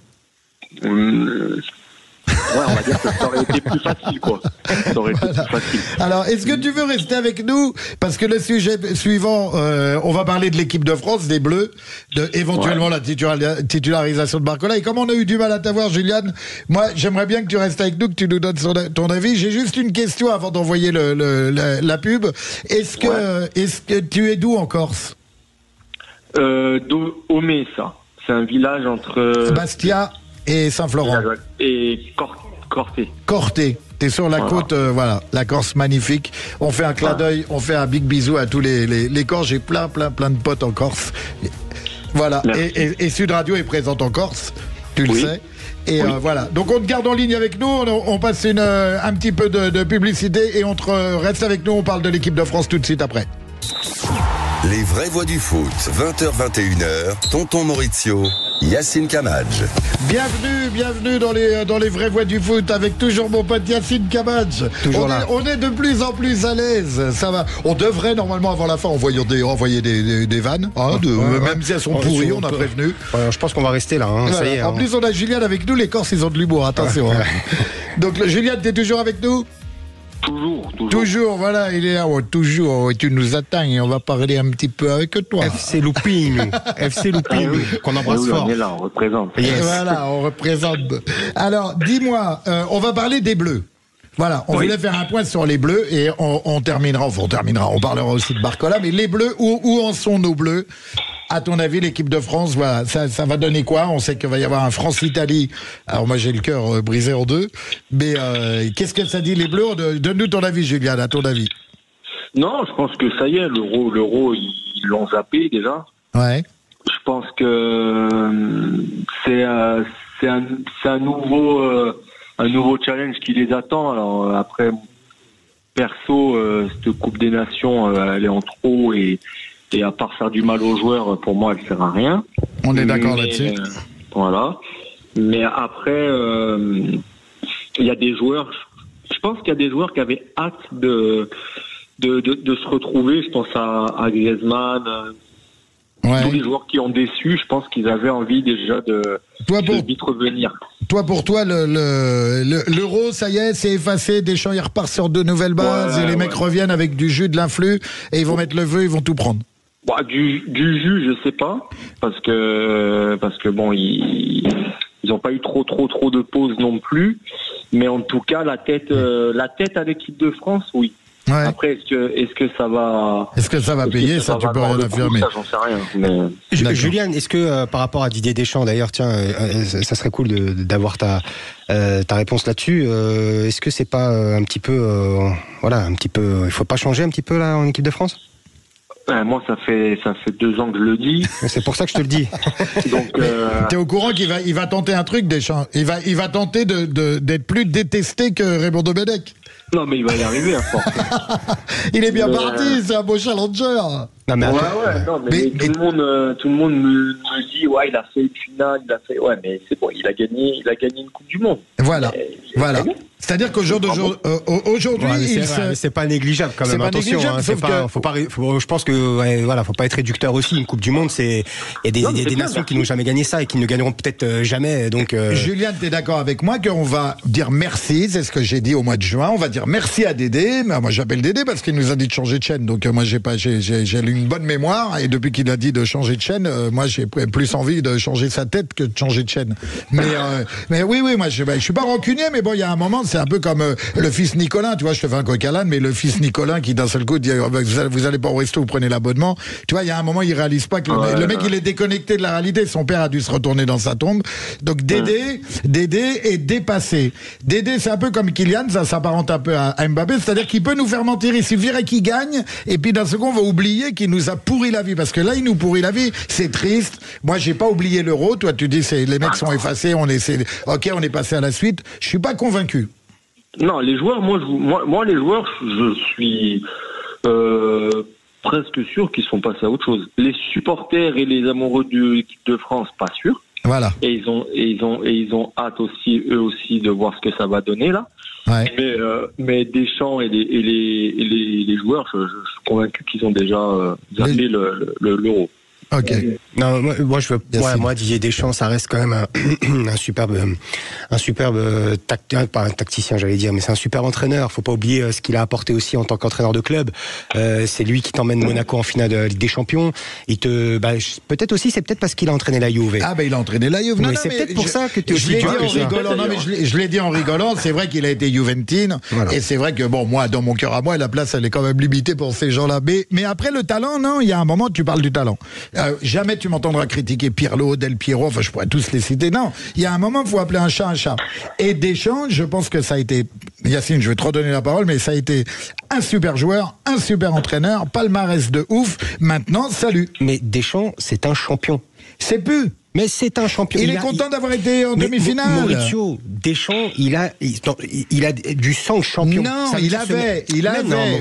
Speaker 5: Ouais, on va dire que ça aurait été plus facile, quoi. Ça aurait été plus facile.
Speaker 2: Alors, est-ce que tu veux rester avec nous? Parce que le sujet suivant, on va parler de l'équipe de France, des Bleus, éventuellement la titularisation de Barcola. Et comme on a eu du mal à t'avoir, Juliane, moi, j'aimerais bien que tu restes avec nous, que tu nous donnes ton avis. J'ai juste une question avant d'envoyer la pub. Est-ce que tu es d'où en Corse?
Speaker 5: Omé, ça. C'est un village entre
Speaker 2: Bastia et Saint-Florent.
Speaker 5: Et
Speaker 2: Corté. T'es sur la côte, la Corse magnifique. On fait un clin d'œil, on fait un big bisou à tous les Corses. J'ai plein de potes en Corse. Voilà. Et Sud Radio est présente en Corse, tu le sais. Et voilà. Donc on te garde en ligne avec nous. On passe un petit peu de publicité et reste avec nous. On parle de l'équipe de France tout de suite après.
Speaker 1: Les vraies voix du foot, 20h-21h, Tonton Maurizio, Yacine Kamadj.
Speaker 2: Bienvenue dans les vraies voix du foot avec toujours mon pote Yacine Kamadj. On est de plus en plus à l'aise, ça va. On devrait normalement avant la fin envoyer des vannes, même si elles sont pourries, on a prévenu.
Speaker 3: Je pense qu'on va rester là, ça y est.
Speaker 2: En plus on a Juliane avec nous, les Corses ils ont de l'humour, attention. Donc Juliane, t'es toujours avec nous? Toujours, voilà, il est là, toujours. Tu nous attends et on va parler un petit peu avec toi.
Speaker 3: FC Loupine, qu'on embrasse fort.
Speaker 5: On est là, on représente.
Speaker 2: Yes. Voilà, on représente. Alors, dis-moi, on va parler des Bleus. Voilà, on voulait faire un point sur les Bleus et on terminera, on parlera aussi de Barcola, mais les Bleus, où en sont nos Bleus? À ton avis, l'équipe de France, voilà, ça va donner quoi? On sait qu'il va y avoir un France-Italie. Alors moi, j'ai le cœur brisé en deux. Mais qu'est-ce que ça dit, les Bleus? Donne-nous ton avis, Juliane, à ton avis.
Speaker 5: Non, je pense que ça y est, l'euro, ils l'ont zappé déjà.
Speaker 2: Ouais.
Speaker 5: Je pense que c'est un nouveau challenge qui les attend. Alors après, perso, cette Coupe des Nations, elle est en trop et à part faire du mal aux joueurs, pour moi, elle sert à rien.
Speaker 2: On est d'accord là-dessus.
Speaker 5: Voilà. Mais après, il y a des joueurs. Je pense qu'il y a des joueurs qui avaient hâte de se retrouver. Je pense à Griezmann. Tous les joueurs qui ont déçu, je pense qu'ils avaient envie déjà de vite revenir.
Speaker 2: Pour toi, l'euro, ça y est, c'est effacé. Deschamps, il repart sur de nouvelles bases et les mecs reviennent avec du jus, de l'influx et ils vont mettre le vœu, ils vont tout prendre.
Speaker 5: Du jus, je sais pas, parce que bon, ils ont pas eu trop de pauses non plus, mais en tout cas la tête à l'équipe de France, oui. Ouais. Après, est-ce que ça va
Speaker 2: payer? Ça, tu peux rien affirmer.
Speaker 5: Ça, j'en sais rien. Mais...
Speaker 3: Juliane, est-ce que par rapport à Didier Deschamps, d'ailleurs, tiens, ça serait cool d'avoir ta réponse là-dessus. Est-ce que c'est pas un petit peu, il faut pas changer un petit peu là en équipe de France?
Speaker 5: Moi, ça fait 2 ans que je le dis.
Speaker 3: C'est pour ça que je te le dis.
Speaker 2: Donc, t'es au courant qu'il va tenter un truc, Deschamps. Il va tenter d'être plus détesté que Raymond Domenech.
Speaker 5: Non, mais il va y arriver à force.
Speaker 2: Il est bien parti, c'est un beau challenger.
Speaker 3: Non, mais
Speaker 5: non, mais tout le monde me dit, il a fait une finale, mais c'est bon, il a gagné une Coupe du Monde.
Speaker 2: Voilà. C'est-à-dire qu'aujourd'hui,
Speaker 3: c'est pas négligeable quand même. Attention, je pense que faut pas être réducteur aussi. Une Coupe du Monde, il y a des nations qui n'ont jamais gagné ça et qui ne gagneront peut-être jamais. Donc,
Speaker 2: Juliane, t'es d'accord avec moi qu'on va dire merci, c'est ce que j'ai dit au mois de juin. On va dire merci à Dédé. Moi, j'appelle Dédé parce qu'il nous a dit de changer de chaîne. Donc, moi, j'ai une bonne mémoire et depuis qu'il a dit de changer de chaîne, moi, j'ai plus envie de changer sa tête que de changer de chaîne. Mais oui, moi, je suis pas rancunier, mais bon, il y a un moment. c'est un peu comme le fils Nicolas, tu vois, je te fais un coq à l'âne, mais le fils Nicolas qui d'un seul coup dit vous allez pas au resto, vous prenez l'abonnement. Tu vois, il y a un moment, il réalise pas que le mec, il est déconnecté de la réalité. Son père a dû se retourner dans sa tombe. Donc Dédé est dépassé. Dédé, c'est un peu comme Kylian, ça s'apparente un peu à Mbappé, c'est-à-dire qu'il peut nous faire mentir. Il suffirait qu'il gagne, et puis d'un second, on va oublier qu'il nous a pourri la vie, parce que là, il nous pourrit la vie. C'est triste. Moi, j'ai pas oublié l'Euro. Toi, tu dis, les mecs sont effacés, on est passé à la suite. Je suis pas convaincu.
Speaker 5: Non, les joueurs, moi, les joueurs, je suis presque sûr qu'ils sont passés à autre chose. Les supporters et les amoureux de l'équipe de France, pas sûr.
Speaker 2: Voilà.
Speaker 5: Et ils ont hâte aussi, eux aussi, de voir ce que ça va donner là.
Speaker 2: Ouais.
Speaker 5: Mais Deschamps et les joueurs, je suis convaincu qu'ils ont déjà appelé l'Euro.
Speaker 2: Ok.
Speaker 3: Non, moi, Didier Deschamps, ça reste quand même un superbe pas un tacticien, j'allais dire, mais c'est un superbe entraîneur. Faut pas oublier ce qu'il a apporté aussi en tant qu'entraîneur de club. C'est lui qui t'emmène Monaco en finale de Ligue des Champions. Peut-être aussi, c'est peut-être parce qu'il a entraîné la Juve.
Speaker 2: Ah, il a entraîné la Juve.
Speaker 3: Non, c'est peut-être pour ça que tu
Speaker 2: je l'ai dit en rigolant. Non, mais je l'ai dit en rigolant. C'est vrai qu'il a été juventine. Voilà. Et c'est vrai que, moi, dans mon cœur à moi, la place, elle est quand même limitée pour ces gens-là. Mais après, le talent, non, il y a un moment, tu parles du talent. Jamais tu m'entendras critiquer Pirlo, Del Piero, enfin je pourrais tous les citer. Non, il y a un moment, il faut appeler un chat un chat. Et Deschamps, je pense que ça a été, Yacine, je vais te redonner la parole, mais ça a été un super joueur, un super entraîneur, palmarès de ouf. Maintenant, salut.
Speaker 3: Mais Deschamps, c'est un champion.
Speaker 2: C'est plus.
Speaker 3: Mais c'est un champion.
Speaker 2: Il est content d'avoir été en demi-finale.
Speaker 3: Maurizio, Deschamps, il a du sang champion.
Speaker 2: Non, il avait.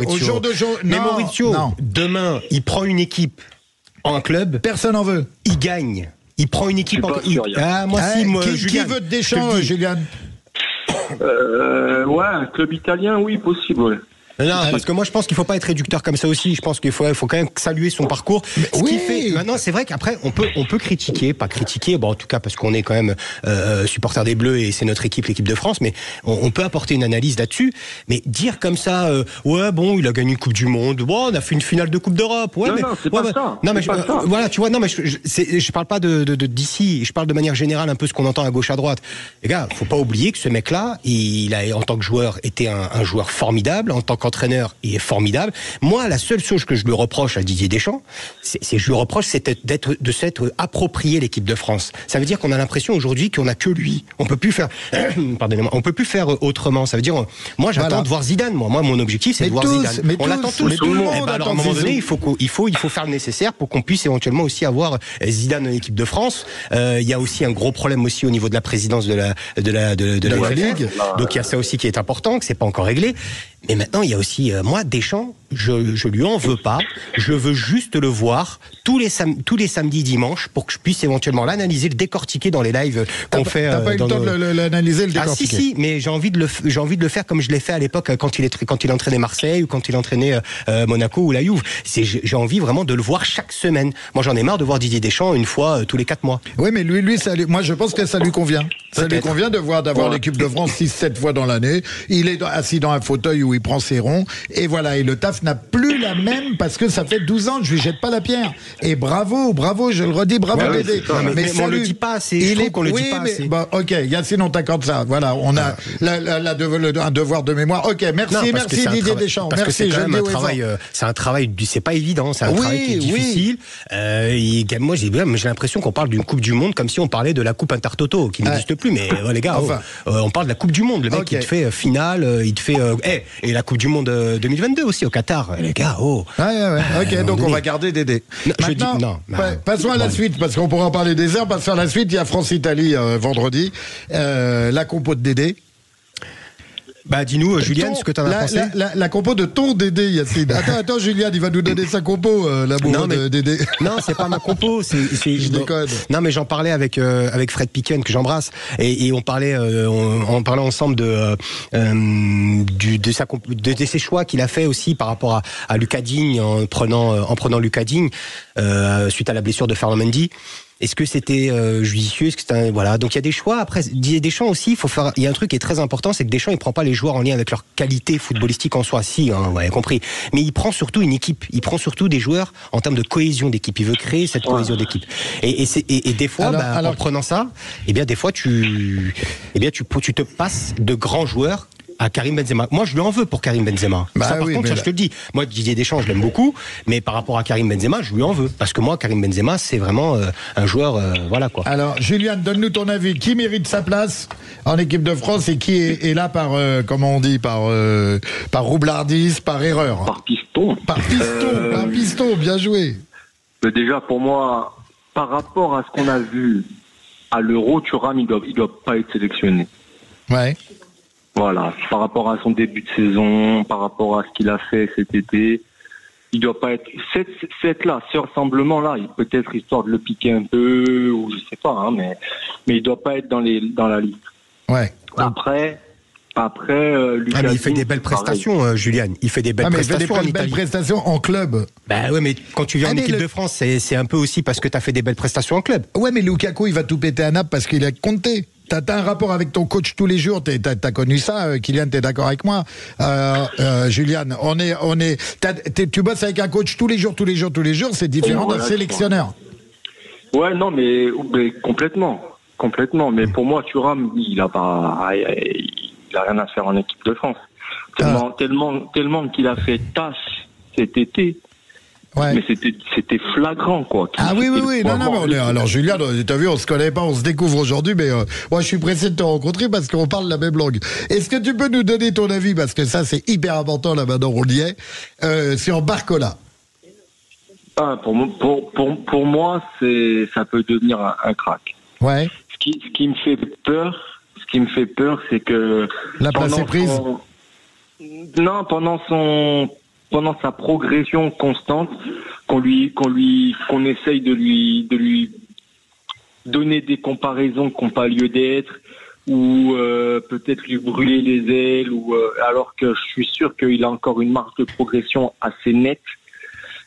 Speaker 2: Au jour de jour.
Speaker 3: Mais Maurizio, demain, il prend une équipe en club.
Speaker 2: Personne en veut.
Speaker 3: Il gagne. Il prend une équipe
Speaker 2: qui veut de Deschamps, Julien?
Speaker 5: Un club italien, oui, possible, ouais.
Speaker 3: Non, parce que moi je pense qu'il faut pas être réducteur comme ça aussi. Je pense qu'il faut quand même saluer son parcours. Qui fait. Maintenant, c'est vrai qu'après on peut critiquer, pas critiquer. Bon, en tout cas parce qu'on est quand même supporter des Bleus et c'est notre équipe, l'équipe de France. Mais on peut apporter une analyse là-dessus. Mais dire comme ça, il a gagné une Coupe du Monde. On a fait une finale de Coupe d'Europe.
Speaker 5: Non, c'est pas ça.
Speaker 3: Non, mais voilà, tu vois. Non, mais je parle pas de d'ici. Je parle de manière générale un peu ce qu'on entend à gauche à droite. Les gars, faut pas oublier que ce mec-là, il a en tant que joueur été un joueur formidable. En tant qu'entraîneur, il est formidable. Moi, la seule chose que je lui reproche à Didier Deschamps, je lui reproche, c'est de s'être approprié l'équipe de France. Ça veut dire qu'on a l'impression aujourd'hui qu'on a que lui. On peut plus faire, pardonnez-moi, on peut plus faire autrement. Ça veut dire, moi, j'attends de voir Zidane. Moi, mon objectif, c'est de voir Zidane. On l'attend tous.
Speaker 2: Tout le monde.
Speaker 3: Alors, à un moment donné, il faut faire le nécessaire pour qu'on puisse éventuellement aussi avoir Zidane en équipe de France. Il y a aussi un gros problème aussi au niveau de la présidence de la Ligue. Donc, il y a ça aussi qui est important, que c'est pas encore réglé. Mais maintenant, il y a aussi, moi, Deschamps, je lui en veux pas. Je veux juste le voir tous les samedis, dimanches, pour que je puisse éventuellement l'analyser, le décortiquer dans les lives qu'on fait.
Speaker 2: T'as pas eu le temps de l'analyser, le décortiquer?
Speaker 3: Si, mais j'ai envie de le faire comme je l'ai fait à l'époque quand il entraînait Marseille ou quand il entraînait Monaco ou la Juve. J'ai envie vraiment de le voir chaque semaine. Moi, j'en ai marre de voir Didier Deschamps une fois tous les 4 mois.
Speaker 2: Oui, mais moi, je pense que ça lui convient. Ça lui convient d'avoir l'équipe de France 6-7 fois dans l'année. Il est assis dans un fauteuil où il prend ses ronds. Et voilà, et le taf n'a plus la même parce que ça fait 12 ans, je lui jette pas la pierre. Et bravo, je le redis, bravo Dédé.
Speaker 3: Mais on le dit pas assez. Je trouve qu'on le dit pas assez.
Speaker 2: Ok, Yacine, on t'accorde ça. Voilà, on a un devoir de mémoire. Ok, merci Didier Deschamps.
Speaker 3: Parce que c'est quand même un travail. C'est un travail. C'est pas évident. C'est un travail qui est difficile. Moi, j'ai l'impression qu'on parle d'une Coupe du Monde comme si on parlait de la Coupe Intertoto qui n'existe plus. Mais les gars, on parle de la Coupe du Monde. Le mec, il te fait finale, il te fait et la Coupe du Monde 2022 aussi au Qatar. Les gars,
Speaker 2: ok, donc on va garder Dédé. Maintenant, passons à la suite, parce qu'on pourra en parler des heures. Passons à la suite, il y a France-Italie vendredi. La compo de Dédé.
Speaker 3: Dis-nous, Julien, ce que t'en as pensé.
Speaker 2: La compo de ton Dédé, Yacine. Attends, Julien, il va nous donner sa compo, l'amour de Dédé.
Speaker 3: Non, c'est pas ma compo.
Speaker 2: Je déconne.
Speaker 3: Non, mais j'en parlais avec Fred Piquen, que j'embrasse, et on parlait ensemble de ses choix qu'il a fait aussi par rapport à Lucas Digne, en prenant Lucas Digne suite à la blessure de Ferland Mendy. Est-ce que c'était judicieux? Est-ce que voilà. Donc il y a des choix. Après, Didier Deschamps aussi, il y a un truc qui est très important, c'est que Deschamps, il prend pas les joueurs en lien avec leur qualité footballistique en soi. Si, vous avez compris. Mais il prend surtout une équipe. Il prend surtout des joueurs en termes de cohésion d'équipe. Il veut créer cette cohésion d'équipe. Et des fois, en prenant ça, des fois tu te passes de grands joueurs À Karim Benzema. Moi, je lui en veux pour Karim Benzema.
Speaker 2: Bah
Speaker 3: ça, par
Speaker 2: oui,
Speaker 3: contre, ça, je te le dis. Moi, Didier Deschamps, je l'aime beaucoup, mais par rapport à Karim Benzema, je lui en veux. Parce que moi, Karim Benzema, c'est vraiment un joueur, voilà quoi.
Speaker 2: Alors, Julien, donne-nous ton avis. Qui mérite sa place en équipe de France et qui est là par, comment on dit, par roublardise, par erreur?
Speaker 5: Par piston.
Speaker 2: Par piston, bien joué.
Speaker 5: Mais déjà, pour moi, par rapport à ce qu'on a vu à l'Euro, Thuram, il doit pas être sélectionné.
Speaker 2: Ouais.
Speaker 5: Voilà. Par rapport à son début de saison, par rapport à ce qu'il a fait cet été, il doit pas être, ce rassemblement-là, peut-être histoire de le piquer un peu, ou je sais pas, hein, mais il doit pas être dans la liste.
Speaker 2: Ouais.
Speaker 5: Après, Lucas
Speaker 3: mais il fait
Speaker 5: Digne,
Speaker 3: des belles
Speaker 5: pareil.
Speaker 3: prestations, Julian. Il fait des belles prestations
Speaker 2: il fait
Speaker 3: en
Speaker 2: des belles
Speaker 3: Italie.
Speaker 2: prestations en club.
Speaker 3: Bah ouais, mais quand tu viens en
Speaker 2: mais
Speaker 3: équipe de France, c'est un peu aussi parce que tu as fait des belles prestations en club.
Speaker 2: Ouais, mais Lukaku, il va tout péter à Naples parce qu'il a compté. T'as un rapport avec ton coach tous les jours. T'as connu ça, Kylian, t'es d'accord avec moi, Julian. Tu bosses avec un coach tous les jours. C'est différent d'un sélectionneur.
Speaker 5: Ouais, non, mais complètement. Mais pour moi, Thuram, il a rien à faire en équipe de France. Tellement qu'il a fait tâche cet été.
Speaker 2: Ouais.
Speaker 5: Mais c'était flagrant, quoi.
Speaker 2: Ah oui. Non, mais alors Julien, t'as vu, on se connaît pas, on se découvre aujourd'hui, mais moi je suis pressé de te rencontrer parce qu'on parle la même langue. Est-ce que tu peux nous donner ton avis, parce que ça c'est hyper important là maintenant on y est, sur Barcola?
Speaker 5: Pour moi, ça peut devenir un crack.
Speaker 2: Ouais.
Speaker 5: Ce qui me fait peur, c'est que
Speaker 2: la place est prise.
Speaker 5: Pendant sa progression constante, qu'on essaye de lui donner des comparaisons qui n'ont pas lieu d'être, ou peut-être lui brûler les ailes, alors que je suis sûr qu'il a encore une marge de progression assez nette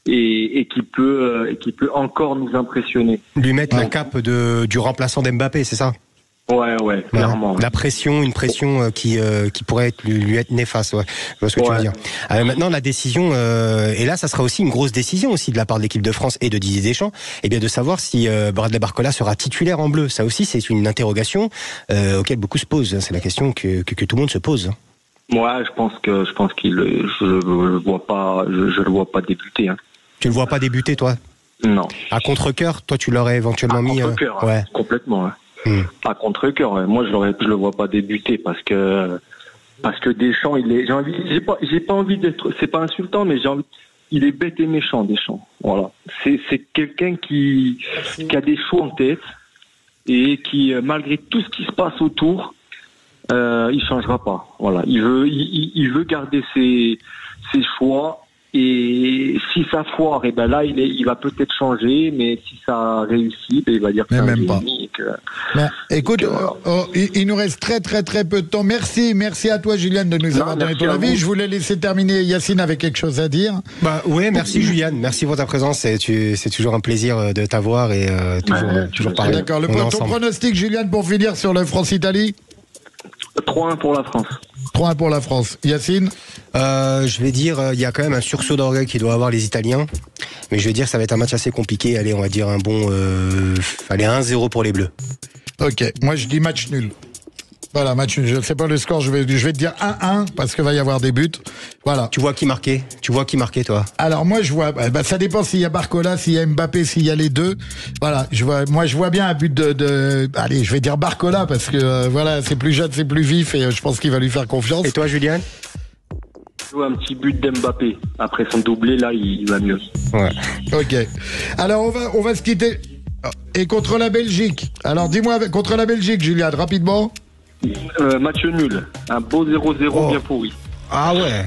Speaker 5: et qui peut encore nous impressionner.
Speaker 3: Lui mettre la cape du remplaçant d'Mbappé, c'est ça?
Speaker 5: Ouais, clairement.
Speaker 3: Une pression qui pourrait lui être néfaste. Ouais. Je vois ce que tu veux dire. Maintenant, la décision, et là, ça sera aussi une grosse décision aussi de la part de l'équipe de France et de Didier Deschamps, de savoir si Bradley Barcola sera titulaire en bleu. Ça aussi, c'est une interrogation auquel beaucoup se posent. C'est la question que tout le monde se pose.
Speaker 5: Moi, je pense qu'il, je le vois pas débuter. Hein.
Speaker 3: Tu le vois pas débuter, toi? Non. À contre-cœur, toi, tu l'aurais éventuellement mis.
Speaker 5: Contre-cœur, ouais. Complètement. Ouais. À contre-cœur, ouais. Moi je le vois pas débuter parce que Deschamps, j'ai pas envie d'être, c'est pas insultant, mais il est bête et méchant, Deschamps. Voilà. C'est quelqu'un qui a des choix en tête et qui, malgré tout ce qui se passe autour, il changera pas. Voilà. Il veut garder ses choix. Et si ça foire, là, il va peut-être changer, mais si ça réussit, il va dire que c'est un génie.
Speaker 2: Écoute, il nous reste très très très peu de temps. Merci à toi, Julien, de nous avoir donné ton avis. Je voulais laisser terminer Yacine avec quelque chose à dire.
Speaker 3: Ouais, merci Julien, merci pour ta présence. C'est toujours un plaisir de t'avoir et toujours pareil.
Speaker 2: D'accord. Ton pronostic, Julien, pour finir sur le France-Italie?
Speaker 5: 3-1 pour la France.
Speaker 2: 3-1 pour la France. Yacine?
Speaker 3: Je vais dire, il y a quand même un sursaut d'orgueil qui doit avoir les Italiens. Mais je vais dire, ça va être un match assez compliqué. Allez, on va dire un bon... 1-0 pour les Bleus.
Speaker 2: Ok, moi je dis match nul. Voilà, match nul. Je ne sais pas le score, je vais te dire 1-1 parce qu'il va y avoir des buts. Voilà.
Speaker 3: Tu vois qui marquait, toi?
Speaker 2: Alors moi je vois, ça dépend s'il y a Barcola, s'il y a Mbappé, s'il y a les deux. Voilà, je vois bien un but allez, je vais dire Barcola parce que voilà, c'est plus jeune, c'est plus vif et je pense qu'il va lui faire confiance.
Speaker 3: Et toi, Julien?
Speaker 5: Un petit but d'Mbappé. Après son doublé, là, il va mieux.
Speaker 3: Ouais.
Speaker 2: Ok. Alors on va se quitter. Et contre la Belgique. Alors dis-moi, contre la Belgique, Julien, rapidement.
Speaker 5: Match nul. Un beau 0-0 bien pourri.
Speaker 2: Ah ouais,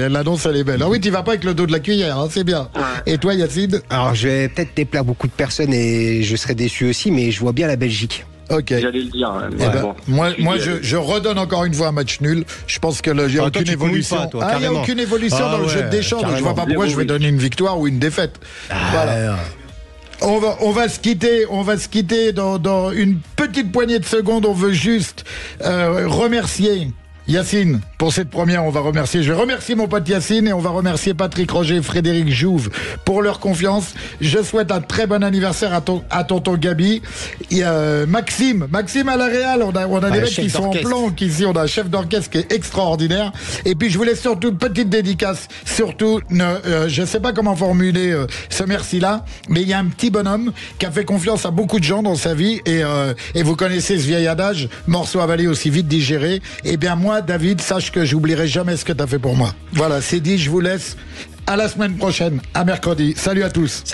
Speaker 2: l'annonce elle est belle. Ah oui, tu vas pas avec le dos de la cuillère, hein, c'est bien. Ouais. Et toi, Yacine?
Speaker 3: Alors je vais peut-être déplaire beaucoup de personnes et je serai déçu aussi, mais je vois bien la Belgique.
Speaker 2: Ok.
Speaker 5: J'allais le dire.
Speaker 2: Bon. Moi, je redonne encore une fois un match nul. Je pense que il n'y a aucune évolution. Il n'y a aucune évolution dans le jeu de Deschamps. Donc je vois pas pourquoi je vais donner une victoire ou une défaite. Voilà. On va se quitter dans une petite poignée de secondes. On veut juste remercier Yacine, pour cette première, on va remercier. Je remercie mon pote Yacine et on va remercier Patrick Roger et Frédéric Jouve pour leur confiance. Je souhaite un très bon anniversaire à tonton Gabi. Et Maxime à la Réal, on a des mecs qui sont en planque ici. On a un chef d'orchestre qui est extraordinaire. Et puis je voulais surtout une petite dédicace. Surtout, je sais pas comment formuler ce merci-là, mais il y a un petit bonhomme qui a fait confiance à beaucoup de gens dans sa vie et vous connaissez ce vieil adage, morceau avalé aussi vite digéré. Eh bien moi, David, sache que j'oublierai jamais ce que tu as fait pour moi. Voilà, c'est dit, je vous laisse. À la semaine prochaine, à mercredi. Salut à tous.